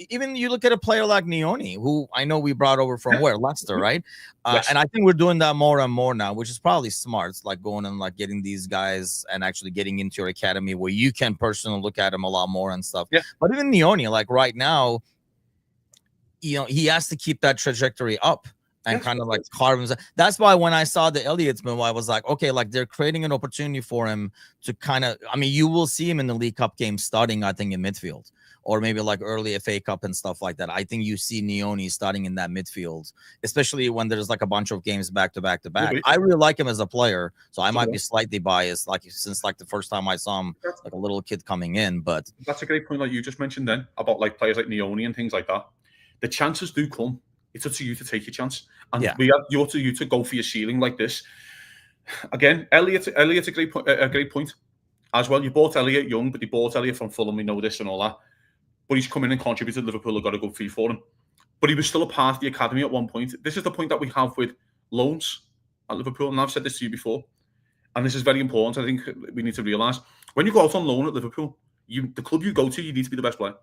even you look at a player like Nioni, who I know we brought over from Leicester, right? Yes. And I think we're doing that more and more now, which is probably smart. It's like going and like getting these guys and actually getting into your academy where you can personally look at them a lot more and stuff. Yeah. But even Nioni, like right now, he has to keep that trajectory up. And kind of like carve himself. That's why when I saw the Elliott's move, I was like, okay, like they're creating an opportunity for him to kind of, I mean, you will see him in the League Cup game starting, I think, in midfield or maybe like early FA Cup and stuff like that. I think you see Nioni starting in that midfield, especially when there's like a bunch of games back to back to back. I really like him as a player, so I might be slightly biased, like since like the first time I saw him, like a little kid coming in. But that's a great point, like you just mentioned then about like players like Nioni and things like that. The chances do come. It's up to you to take your chance. And you to go for your ceiling like this. Again, Elliott's a great point as well. You bought Elliott young, but you bought Elliott from Fulham. We know this and all that. But he's come in and contributed. Liverpool have got a good fee for him. But he was still a part of the academy at one point. This is the point that we have with loans at Liverpool, and I've said this to you before, and this is very important. I think we need to realise when you go out on loan at Liverpool, the club you go to, you need to be the best player.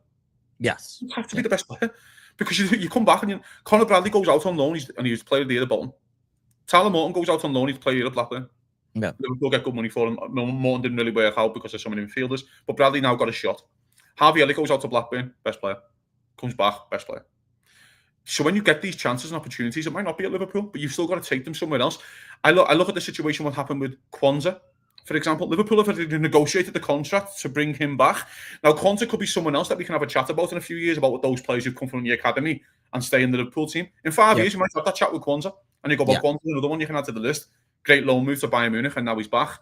Yes, you have to be the best player because you come back and Conor Bradley goes out on loan, and he's player of the year at Bolton. Tyler Morton goes out on loan, he's player of the year at Blackburn. Yeah, Liverpool get good money for him. Morton didn't really work out because of so many midfielders, but Bradley now got a shot. Harvey Elliott goes out to Blackburn, best player. Comes back, best player. So when you get these chances and opportunities, it might not be at Liverpool, but you've still got to take them somewhere else. I look at the situation what happened with Kwanzaa, for example. Liverpool have negotiated the contract to bring him back. Now, Kwanzaa could be someone else that we can have a chat about in a few years about what those players who've come from the academy and stay in the Liverpool team. In 5 years, you might have that chat with Kwanzaa, and you go, well, Kwanzaa, another one you can add to the list. Great loan move to Bayern Munich, and now he's back.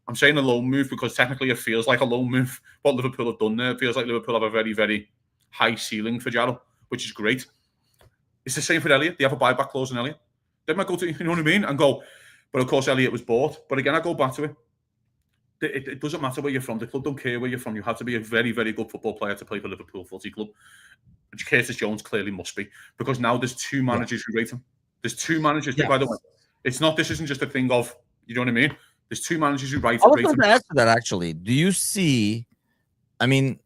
I'm saying a loan move because technically it feels like a loan move. What Liverpool have done there, it feels like Liverpool have a very, very high ceiling for Jarrell, which is great. It's the same for Elliott. They have a buyback clause in Elliott. They might go to, you know what I mean, and go, but of course Elliott was bought. But again, I go back to it. It doesn't matter where you're from. The club don't care where you're from. You have to be a very, very good football player to play for Liverpool Footy Club. Curtis Jones clearly must be, because now there's two managers who rate him. There's two managers. By the way, it's not. This isn't just a thing of, you know what I mean. There's two managers who rate him. I was going to ask that actually. Do you see? I mean,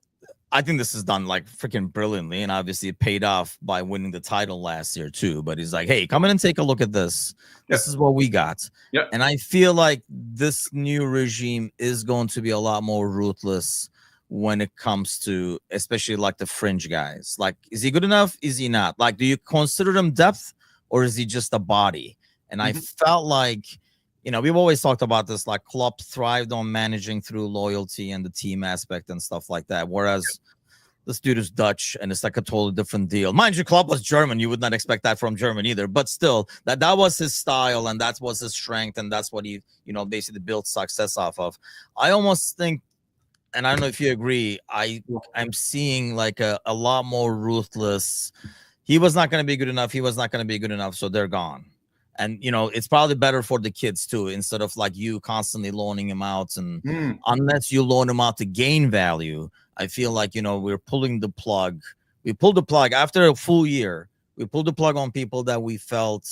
I think this is done like freaking brilliantly, and obviously it paid off by winning the title last year too. But he's like, hey, come in and take a look at this. This is what we got. Yeah. And I feel like this new regime is going to be a lot more ruthless when it comes to, especially like the fringe guys. Like, is he good enough? Is he not? Like, do you consider him depth, or is he just a body? And I felt like, you know, we've always talked about this, like Klopp thrived on managing through loyalty and the team aspect and stuff like that. Whereas this dude is Dutch and it's like a totally different deal. Mind you, Klopp was German. You would not expect that from German either. But still, that was his style and that was his strength. And that's what he, you know, basically built success off of. I almost think, and I don't know if you agree, I'm seeing like a lot more ruthless. He was not going to be good enough. He was not going to be good enough. So they're gone. And, you know, it's probably better for the kids, too, instead of like you constantly loaning him out. And unless you loan him out to gain value, I feel like, you know, we're pulling the plug. We pulled the plug after a full year. We pulled the plug on people that we felt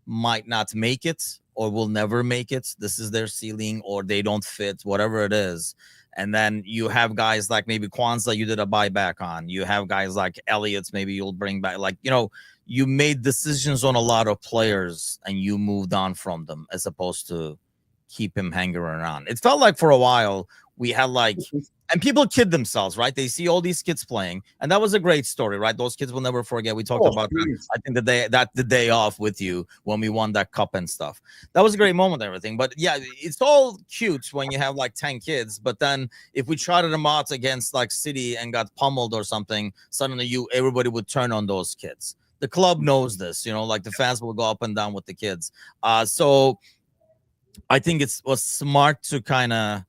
might not make it or will never make it. This is their ceiling, or they don't fit, whatever it is. And then you have guys like maybe Kwanzaa you did a buyback on. You have guys like Elliott's maybe you'll bring back. Like, you know, you made decisions on a lot of players and you moved on from them as opposed to keep him hanging around. It felt like for a while we had like, and people kid themselves, right? They see all these kids playing, and that was a great story, right? Those kids will never forget. We talked about that. I think the day off with you when we won that cup and stuff. That was a great moment and everything. But yeah, it's all cute when you have like 10 kids. But then if we trotted them out against like City and got pummeled or something, suddenly everybody would turn on those kids. The club knows this, you know, like the fans will go up and down with the kids. So I think it was smart to kind of,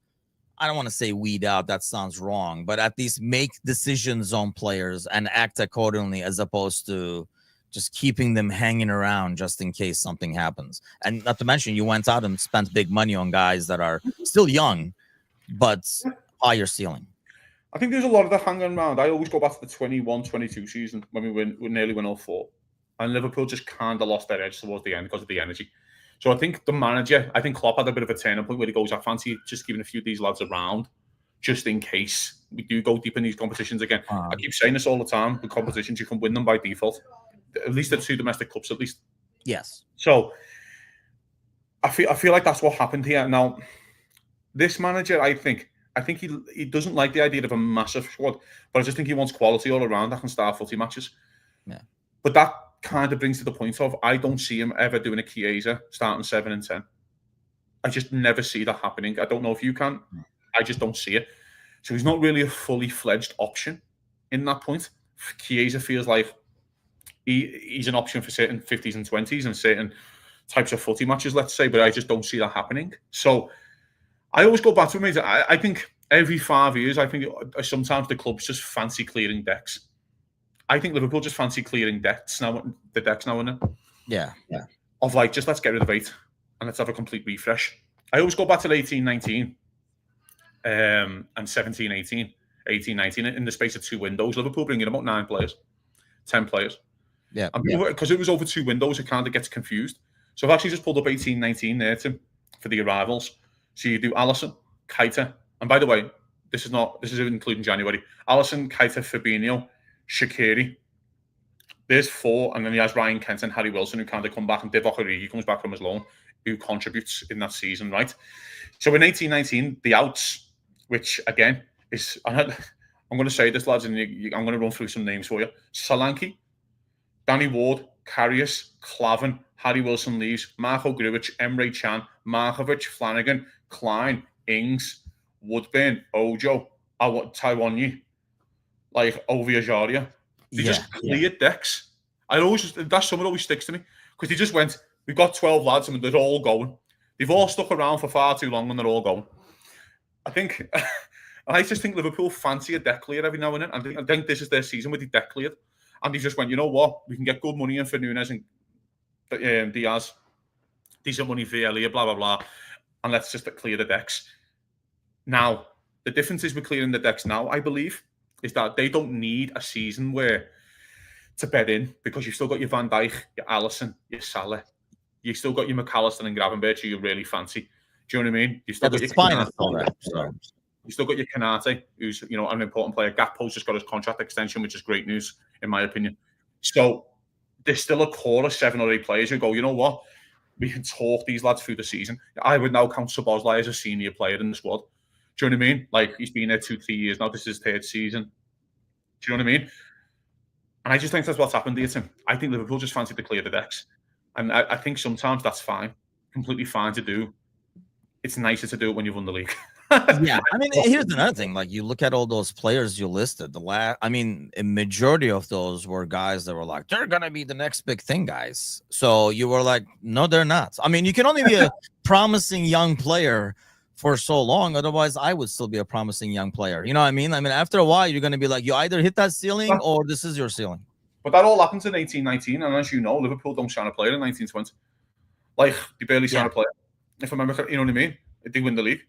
I don't want to say weed out, that sounds wrong, but at least make decisions on players and act accordingly as opposed to just keeping them hanging around just in case something happens. And not to mention, you went out and spent big money on guys that are still young, but higher ceiling. I think there's a lot of that hanging around. I always go back to the 21-22 season when we nearly won all four. And Liverpool just kind of lost their edge towards the end because of the energy. So I think the manager, I think Klopp had a bit of a turning point where he goes, I fancy just giving a few of these lads around just in case we do go deep in these competitions again. I keep saying this all the time. With competitions, you can win them by default. At least the two domestic cups, at least. Yes. So I feel like that's what happened here. Now, this manager, I think he doesn't like the idea of a massive squad, but I just think he wants quality all around that can start footy matches. Yeah. But that kind of brings to the point of I don't see him ever doing a Chiesa starting 7 and 10. I just never see that happening. I don't know if you can. I just don't see it. So he's not really a fully fledged option in that point. Chiesa feels like he's an option for certain 50s and 20s and certain types of footy matches, let's say, but I just don't see that happening. So I always go back to him. I think every 5 years, I think sometimes the clubs just fancy clearing decks. I think Liverpool just fancy clearing decks now, and then. Yeah. Of like, just let's get rid of 8 and let's have a complete refresh. I always go back to 18-19 and 17-18, 18-19 in the space of 2 windows. Liverpool bringing about 9 players, 10 players. Yeah. And because it was over 2 windows, it kind of gets confused. So I've actually just pulled up 18-19 there, Tim, for the arrivals. So you do Alisson, Keita, and by the way, this is including January. Alisson, Keita, Fabinho, Shaqiri. There's 4, and then he has Ryan Kent and Harry Wilson who kind of come back, and Divock Origi comes back from his loan, who contributes in that season, right? So in 18-19, the outs, which again is, I'm going to say this, lads, and I'm going to run through some names for you. Solanke, Danny Ward, Karius, Clavin, Harry Wilson leaves, Marco Grujic, Emre Can, Markovic, Flanagan, Klein, Ings, Woodburn, Ojo, Taiwanyi, like Oviajaria. They just cleared decks. That someone always sticks to me because they just went, we've got 12 lads and they're all going. They've all stuck around for far too long and they're all going. I just think Liverpool fancy a deck clear every now and then. I think this is their season where they deck cleared. And they just went, you know what? We can get good money in for Nunes and Diaz. Decent money for Elia, blah, blah, blah. And let's just clear the decks. Now, the difference is with clearing the decks now, I believe, is that they don't need a season where to bed in because you've still got your Van Dijk, your Alisson, your Salah. You've still got your McAllister and Gravenberch who you really fancy. Do you know what I mean? You've still got your Konate. You still got your Konate, who's an important player. Gakpo's just got his contract extension, which is great news, in my opinion. So there's still a core of 7 or 8 players who go, you know what? We can talk these lads through the season. I would now count Szoboszlai as a senior player in the squad. Do you know what I mean? Like, he's been there 2-3 years now. This is his 3rd season. Do you know what I mean? And I just think that's what's happened here, Tim. I think Liverpool just fancied to clear the decks. And I think sometimes that's fine. Completely fine to do. It's nicer to do it when you've won the league. Yeah, I mean, here's another thing. Like, you look at all those players you listed. A majority of those were guys that were like, they're gonna be the next big thing, guys. So you were like, no, they're not. I mean, you can only be a promising young player for so long. Otherwise, I would still be a promising young player. You know what I mean? I mean, after a while, you're gonna be like, you either hit that ceiling or this is your ceiling. But that all happens in 18-19, and as you know, Liverpool don't sign a player in 19-20. Like, they barely sign a player. If I remember, you know what I mean? They win the league.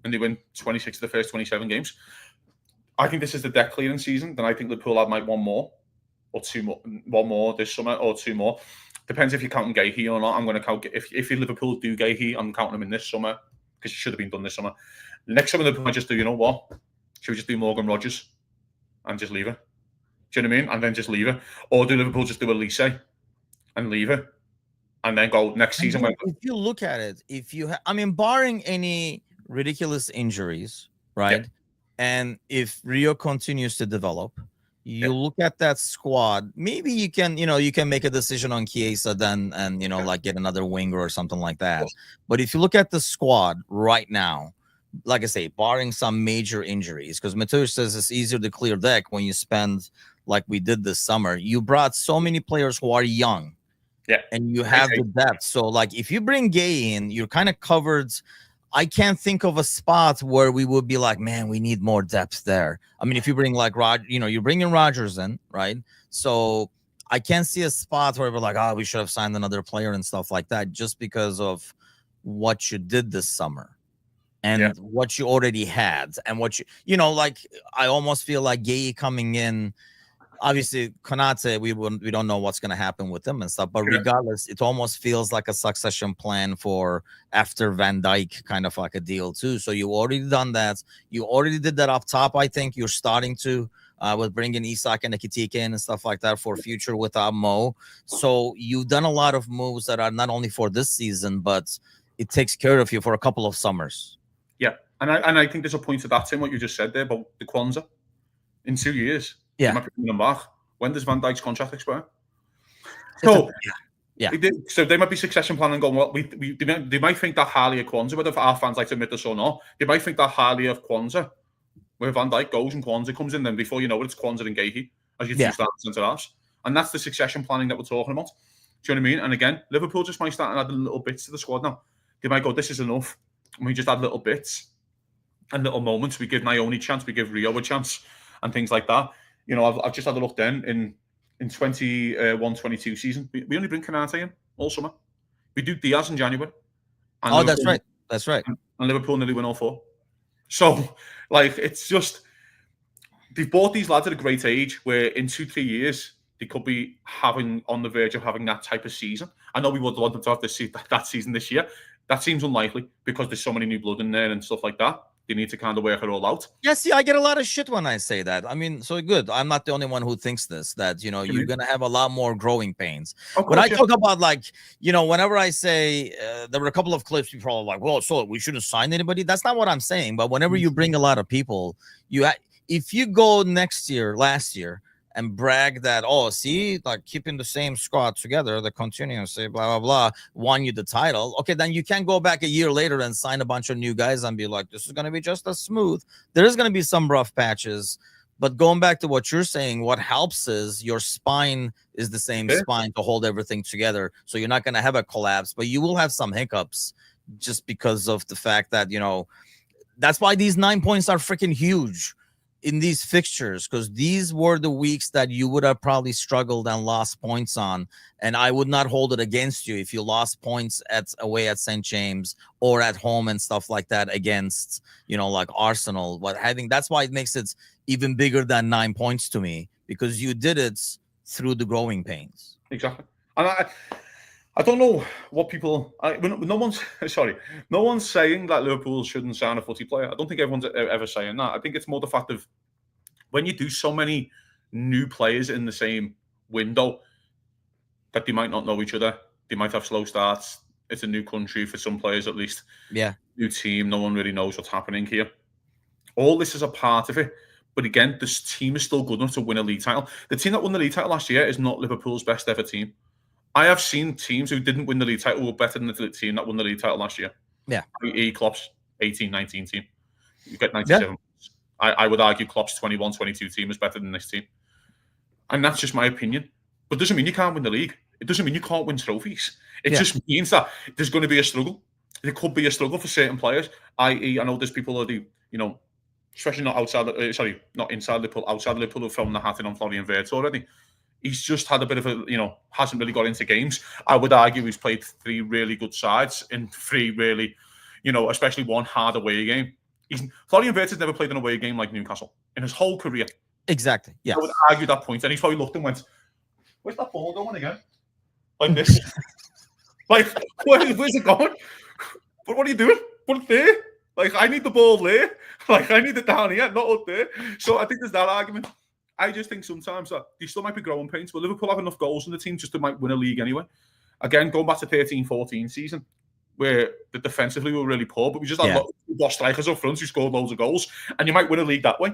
And they win 26 of the first 27 games. I think this is the deck clearing season. Then I think Liverpool might one more or 2 more, 1 more this summer or 2 more. Depends if you're counting Gahey or not. I'm going to count if Liverpool do Gahey, I'm counting them in this summer because it should have been done this summer. Next summer Liverpool might just do, you know what? Should we just do Morgan Rogers and just leave her? Do you know what I mean? And then just leave her, or do Liverpool just do Elise and leave her, and then go next season? If you look at it, barring any ridiculous injuries, right? Yeah. And if Rio continues to develop, you look at that squad, maybe you can make a decision on Chiesa then and like get another winger or something like that. But if you look at the squad right now, like I say, barring some major injuries, because Mateusz says it's easier to clear deck when you spend like we did this summer. You brought so many players who are young. Yeah. And you have the depth. So like if you bring Gay in, you're kind of covered. I can't think of a spot where we would be like, man, we need more depth there. I mean, if you bring like you're bringing Rodgers in, right? So I can't see a spot where we're like, we should have signed another player and stuff like that, just because of what you did this summer and what you already had and what like I almost feel like Gay coming in. Obviously, Konate, we don't know what's going to happen with him and stuff. But regardless, it almost feels like a succession plan for after Van Dijk, kind of like a deal too. So you already done that. You already did that up top. I think you're starting to with bringing Isak and Ekitike in and stuff like that for future without Mo. So you've done a lot of moves that are not only for this season, but it takes care of you for a couple of summers. Yeah, and I think there's a point to that, Tim, what you just said there about the Kwanzaa in 2 years. Yeah. When does Van Dijk's contract expire? So, so they might be succession planning going, well, they might think that highly of Kwanzaa, whether our fans like to admit this or not. They might think that highly of Kwanzaa, where Van Dijk goes and Kwanzaa comes in, then before you know it, it's Kwanzaa and Gahey as your 2 starting centre-halves. And that's the succession planning that we're talking about. Do you know what I mean? And again, Liverpool just might start and add little bits to the squad now. They might go, this is enough. And we just add little bits and little moments. We give Naoni a chance, we give Rio a chance, and things like that. I've just had a look then in 21-22 season. We only bring Konate in all summer. We do Diaz in January. And that's right. That's right. And Liverpool nearly win all 4. So, like, it's just they've bought these lads at a great age where in 2-3 years they could be having on the verge of having that type of season. I know we would want them to have that season this year. That seems unlikely because there's so many new blood in there and stuff like that. They need to kind of work it all out. Yeah, see, I get a lot of shit when I say that. I mean, so good. I'm not the only one who thinks this, that, you're going to have a lot more growing pains. When I talk about, like, whenever I say there were a couple of clips, people are like, well, so we shouldn't sign anybody. That's not what I'm saying. But whenever you bring a lot of people, if you go last year, and brag that, oh, see, like keeping the same squad together, the continuing, say blah, blah, blah, won you the title. Okay, then you can't go back a year later and sign a bunch of new guys and be like, this is going to be just as smooth. There is going to be some rough patches. But going back to what you're saying, what helps is your spine is the same spine to hold everything together. So you're not going to have a collapse, but you will have some hiccups just because of the fact that, that's why these 9 points are freaking huge in these fixtures, because these were the weeks that you would have probably struggled and lost points on, and I would not hold it against you if you lost points away at St. James or at home and stuff like that against like Arsenal. But I think that's why it makes it even bigger than 9 points to me, because you did it through the growing pains. Exactly. And I don't know what people. No one's saying that Liverpool shouldn't sign a footy player. I don't think everyone's ever saying that. I think it's more the fact of when you do so many new players in the same window that they might not know each other. They might have slow starts. It's a new country for some players, at least. Yeah. New team. No one really knows what's happening here. All this is a part of it. But again, this team is still good enough to win a league title. The team that won the league title last year is not Liverpool's best ever team. I have seen teams who didn't win the league title were better than the team that won the league title last year. Yeah. E. Klopp's 18-19 team. You get 97. Yeah. I would argue Klopp's 21-22 team is better than this team. And that's just my opinion. But it doesn't mean you can't win the league. It doesn't mean you can't win trophies. It just means that there's going to be a struggle. There could be a struggle for certain players. I know there's people who do, especially not not inside Liverpool, outside Liverpool, who've thrown the hat in on Florian Wirtz already. He's just had a bit of hasn't really got into games. I would argue he's played 3 really good sides in 3 really, especially one hard away game. Florian Wirtz has never played an away game like Newcastle in his whole career. Exactly. Yeah. I would argue that point. And he's probably looked and went, where's that ball going again? Like this. Like, where's it going? But what are you doing? Put it there. Like, I need the ball there. Like, I need it down here, not up there. So I think there's that argument. I just think sometimes that they still might be growing pains, but Liverpool have enough goals in the team just to might win a league anyway. Again, going back to 13-14 season, where the defensively we were really poor, but we just had lost strikers up front who scored loads of goals, and you might win a league that way.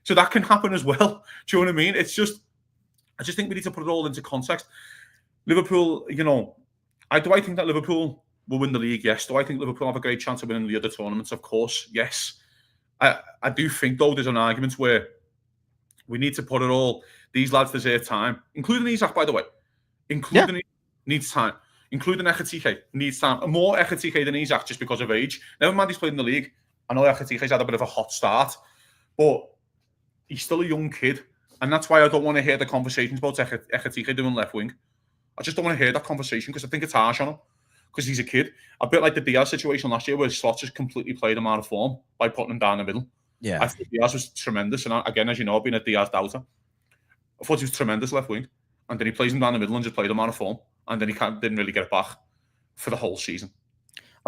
So that can happen as well. Do you know what I mean? It's just, I just think we need to put it all into context. Liverpool, do I think that Liverpool will win the league? Yes. Do I think Liverpool have a great chance of winning the other tournaments? Of course, yes. I do think, though, there's an argument where we need to put it all. These lads deserve time, including Isak, by the way. Needs time. Including Ekitike needs time. More Ekitike than Isak just because of age. Never mind he's played in the league. I know Ekitike's had a bit of a hot start, but he's still a young kid. And that's why I don't want to hear the conversations about Ekitike doing left wing. I just don't want to hear that conversation because I think it's harsh on him. Because he's a kid. A bit like the Diaz situation last year where Slot just completely played him out of form by putting him down the middle. Yeah, I thought Diaz was tremendous. And again, as you know, being a Diaz doubter, I thought he was tremendous left wing. And then he plays him down the middle and just played him out of form. And then he didn't really get it back for the whole season.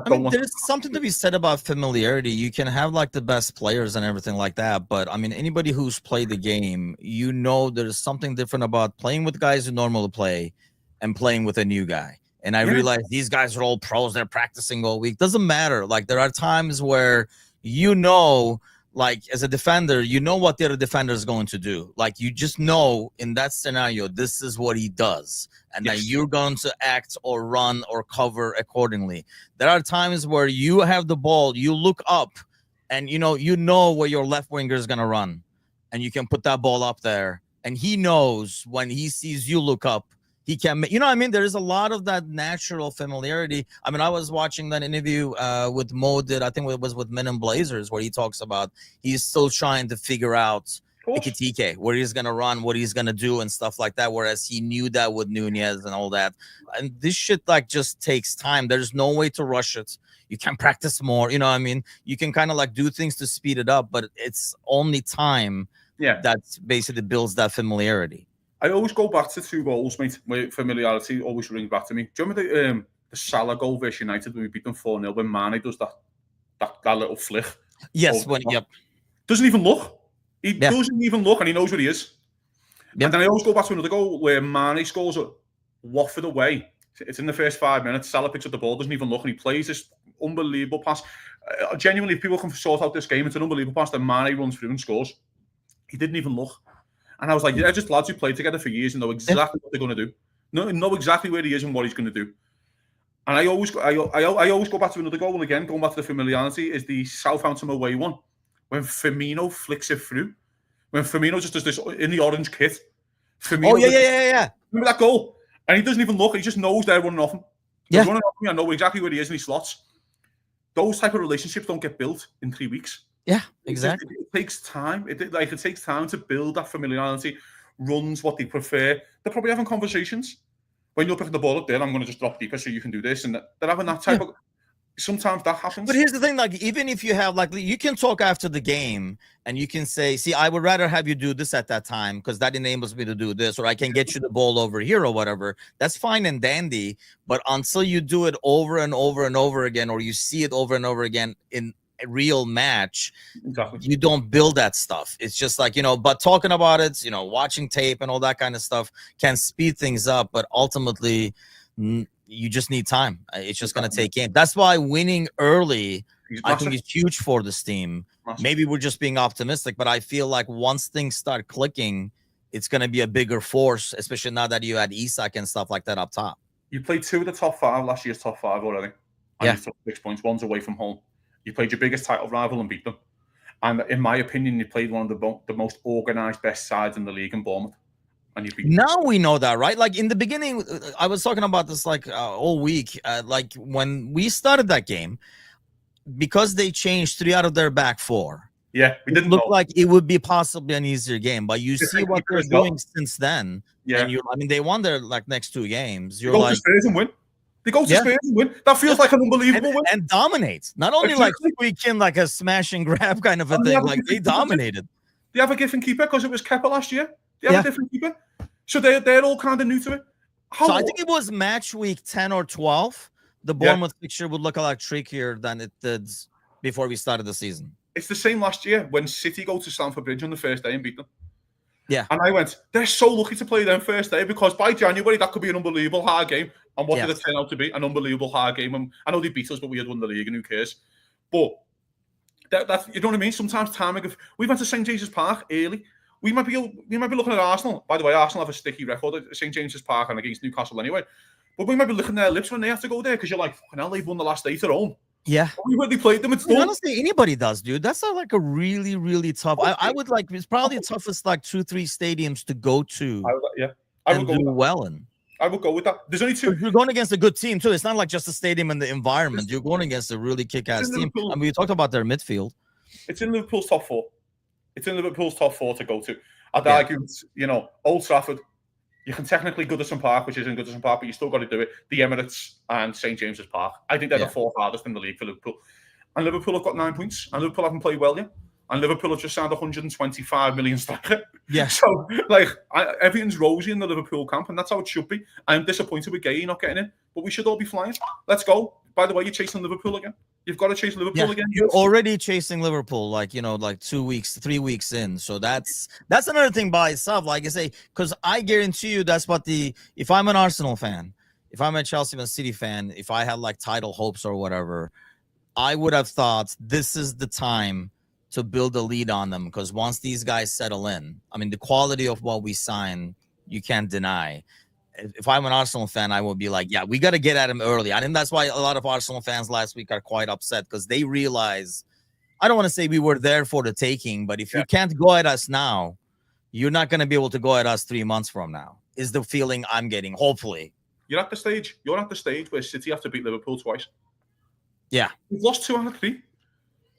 I mean, there's something to be said about familiarity. You can have like the best players and everything like that. But I mean, anybody who's played the game, there's something different about playing with guys who normally play and playing with a new guy. And I realize these guys are all pros. They're practicing all week. Doesn't matter. Like there are times where, like as a defender, what the other defender is going to do. Like you just know in that scenario, this is what he does. And then you're going to act or run or cover accordingly. There are times where you have the ball, you look up and you know where your left winger is going to run. And you can put that ball up there. And he knows when he sees you look up, he can, what I mean? There is a lot of that natural familiarity. I mean, I was watching that interview with Mo I think it was with Men in Blazers, where he talks about he's still trying to figure out Ekitike, where he's gonna run, what he's gonna do, and stuff like that. Whereas he knew that with Nunez and all that. And this shit like just takes time. There's no way to rush it. You can practice more. You know what I mean? You can kind of like do things to speed it up, but it's only time that basically builds that familiarity. I always go back to 2 goals, mate. Where familiarity always rings back to me. Do you remember the Salah goal versus United when we beat them 4-0 when Mane does that little flick? Yes, doesn't even look. He doesn't even look, and he knows where he is. Yep. And then I always go back to another goal where Mane scores a Watford away. It's in the first 5 minutes. Salah picks up the ball, doesn't even look, and he plays this unbelievable pass. Genuinely, if people can sort out this game, it's an unbelievable pass. Then Mane runs through and scores. He didn't even look. And I was like, yeah, just lads who played together for years and know exactly what they're going to do. Know exactly where he is and what he's going to do. And I always go back to another goal, and again, going back to the familiarity, is the Southampton away one. When Firmino flicks it through. When Firmino just does this in the orange kit. Firmino yeah. Remember that goal? And he doesn't even look. He just knows they're running off him. He's running off me. I know exactly where he is, and he slots. Those type of relationships don't get built in 3 weeks. Yeah, exactly. It takes time. It takes time to build that familiarity. Runs what they prefer. They're probably having conversations. When you're picking the ball up there, I'm going to just drop deeper so you can do this. And they're having that type of... Sometimes that happens. But here's the thing, like, even if you have, like, you can talk after the game and you can say, see, I would rather have you do this at that time because that enables me to do this, or I can get you the ball over here or whatever. That's fine and dandy. But until you do it over and over and over again, or you see it over and over again in a real match, you don't build that stuff. It's just like, but talking about it, watching tape and all that kind of stuff can speed things up. But ultimately, you just need time. It's just going to take game. That's why winning early, I think, is huge for this team. Maybe we're just being optimistic, but I feel like once things start clicking, it's going to be a bigger force, especially now that you had Isak and stuff like that up top. You played 2 of the top 5 last year's top 5 already. And you took 6 points. One's away from home. You played your biggest title rival and beat them. And in my opinion, you played one of the most organised, best sides in the league in Bournemouth. Now we know that, right? Like in the beginning, I was talking about this like all week. Like when we started that game, because they changed 3 out of their back 4. Yeah, we didn't look like it would be possibly an easier game. But you see what they're doing since then. Yeah, and they won their next 2 games. You're like, Spurs and win. They go to Spurs and win. That feels like an unbelievable win. And dominates. Not only like squeak in like a smash and grab kind of a thing. Like they dominated. They have a different keeper because it was Kepa last year. They have a different keeper. So they're all kind of new to it. So I think it was match week 10 or 12. The Bournemouth fixture would look a lot trickier than it did before we started the season. It's the same last year when City go to Stamford Bridge on the first day and beat them. Yeah. And I went, they're so lucky to play them first day because by January, that could be an unbelievable hard game. And what did it turn out to be? An unbelievable hard game. And I know they beat us, but we had won the league and who cares? But that's, you know what I mean? Sometimes timing. We went to St. James's Park early. We might be looking at Arsenal. By the way, Arsenal have a sticky record at St. James's Park and against Newcastle anyway. But we might be licking their lips when they have to go there because you're like, fucking hell, they've won the last 8 at home. Yeah. We already played them. It's done. Honestly, anybody does, dude. That's not like a really, really tough. I would like, it's probably the toughest like 2-3 stadiums to go to. I would go do well in. I would go with that. There's only 2. You're going against a good team too. It's not like just the stadium and the environment. You're going against a really kick-ass team. I mean, we talked about their midfield. It's in Liverpool's top 4. It's in Liverpool's top 4 to go to. I'd argue, Old Trafford, you can technically Goodison Park, which isn't Goodison Park, but you still got to do it. The Emirates and St. James's Park. I think they're the 4th hardest in the league for Liverpool. And Liverpool have got 9 points. And Liverpool haven't played well yet. And Liverpool have just signed 125 million striker. Yeah. So, everything's rosy in the Liverpool camp, and that's how it should be. I'm disappointed with Gay not getting in, but we should all be flying. Let's go. By the way, you're chasing Liverpool again. You've got to chase Liverpool again. You're already chasing Liverpool, like 2 weeks, 3 weeks in. So that's another thing by itself. Like I say, because I guarantee you that's what if I'm an Arsenal fan, if I'm a Chelsea and City fan, if I had like title hopes or whatever, I would have thought this is the time to build a lead on them. Because once these guys settle in, I mean, the quality of what we sign, you can't deny. If I'm an Arsenal fan, I would be like, yeah, we got to get at him early. I think that's why a lot of Arsenal fans last week are quite upset because they realize, I don't want to say we were there for the taking, but if you can't go at us now, you're not going to be able to go at us 3 months from now, is the feeling I'm getting, hopefully. You're at the stage where City have to beat Liverpool twice. Yeah. We've lost 2 out of 3.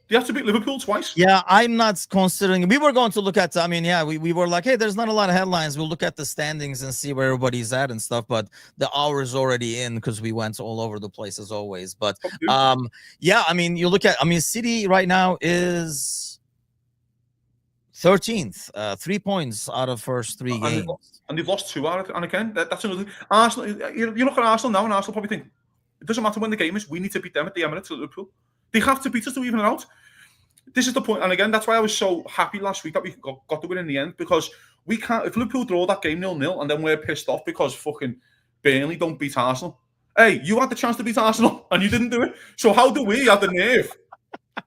They have to beat Liverpool twice. Yeah, I'm not considering. We were going to look at. I mean, yeah, we were like, hey, there's not a lot of headlines. We'll look at the standings and see where everybody's at and stuff. But the hour is already in because we went all over the place as always. But yeah, I mean, you look at. I mean, City right now is 13th, 3 points out of first 3 games, and they've lost 2 out. And again, that's another thing. Arsenal. You look at Arsenal now, and Arsenal probably think it doesn't matter when the game is. We need to beat them at the Emirates at Liverpool. They have to beat us to even it out. This is the point, and again, that's why I was so happy last week that we got the win in the end, because we can't. If Liverpool draw that game 0-0, and then we're pissed off because fucking Burnley don't beat Arsenal. Hey, you had the chance to beat Arsenal, and you didn't do it. So how do we have the nerve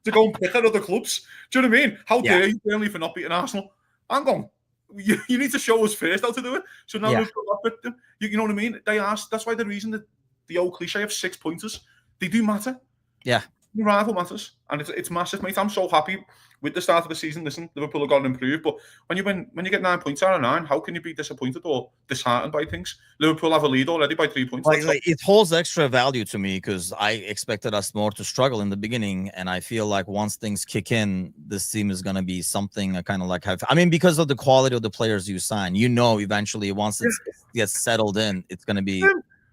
to go and pick at other clubs? Do you know what I mean? How dare you, Burnley, for not beating Arsenal? Hang on. You need to show us first how to do it. So now Liverpool have beat them. You know what I mean? They asked. That's why the reason that the old cliche of 6 pointers, they do matter. Yeah. The rival matters, and it's massive, mate. I'm so happy with the start of the season. Listen, Liverpool have got to improve, but when you get 9 points out of 9, how can you be disappointed or disheartened by things? Liverpool have a lead already by 3 points. Like it holds extra value to me because I expected us more to struggle in the beginning, and I feel like once things kick in, this team is going to be something kind of like I mean, because of the quality of the players you sign, eventually once it gets settled in, it's going to be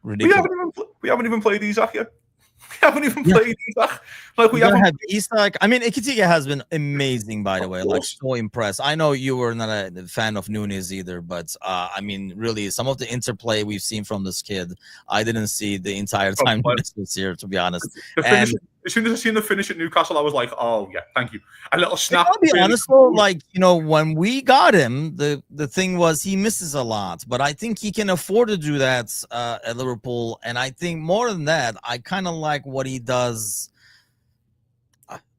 ridiculous. We haven't even played Isak yet. We haven't even played Isak. Like we haven't. Isak. I mean, Ekitike has been amazing, by the way. Like so impressed. I know you were not a fan of Nunes either, but I mean, really, some of the interplay we've seen from this kid, I didn't see the entire time Nunes was here, to be honest. As soon as I seen the finish at Newcastle, I was like, "Oh yeah, thank you." A little snap. I'll be honest though, like when we got him, the thing was he misses a lot, but I think he can afford to do that at Liverpool. And I think more than that, I kind of like what he does,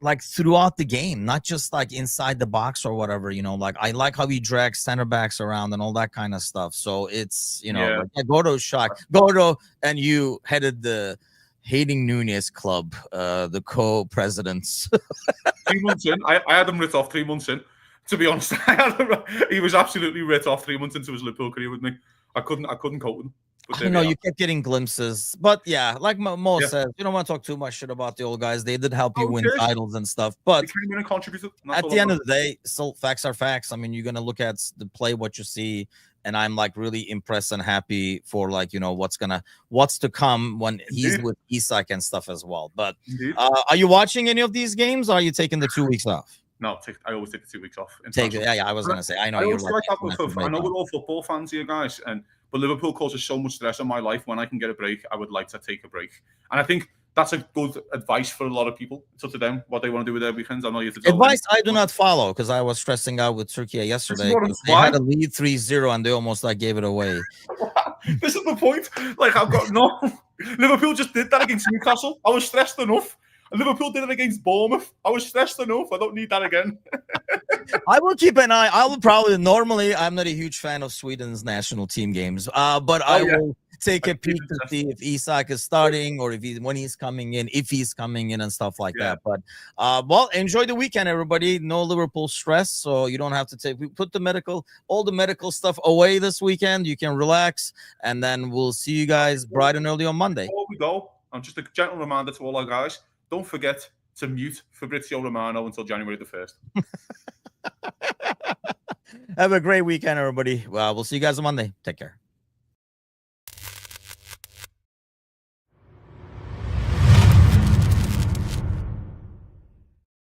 like throughout the game, not just like inside the box or whatever. Like I like how he drags center backs around and all that kind of stuff. So it's like Gordo, and you headed the Hating Nunes Club, the co-presidents. 3 months in, I had him writ off 3 months in. To be honest, he was absolutely writ off 3 months into his Liverpool career with me. I couldn't cope with him. I know you kept getting glimpses, but yeah, like Mo says, you don't want to talk too much shit about the old guys. They did help you win titles and stuff, but at the end of the day, still facts are facts. I mean, you're gonna look at the play, what you see. And I'm like really impressed and happy for what's to come when he's with Isak and stuff as well. But are you watching any of these games? Or are you taking the 2 weeks off? No, I always take the 2 weeks off. I was gonna say I know I know we're all football fans here, guys, but Liverpool causes so much stress on my life. When I can get a break, I would like to take a break, and I think that's a good advice for a lot of people. It's up to them what they want to do with their weekends. I'm not here to tell advice them. I do not follow because I was stressing out with Turkey yesterday. They had a lead 3-0 and they almost gave it away. This is the point. Like I've got Liverpool just did that against Newcastle. I was stressed enough. And Liverpool did it against Bournemouth. I was stressed enough. I don't need that again. I will keep an eye. I will probably normally. I'm not a huge fan of Sweden's national team games, but I will take a peek to see if Isak is starting or when he's coming in, and stuff like that. But well, enjoy the weekend, everybody. No Liverpool stress, so you don't have to put all the medical stuff away this weekend. You can relax, and then we'll see you guys bright and early on Monday. Before we go, I'm just a gentle reminder to all our guys. Don't forget to mute Fabrizio Romano until January the 1st. Have a great weekend, everybody. Well, we'll see you guys on Monday. Take care.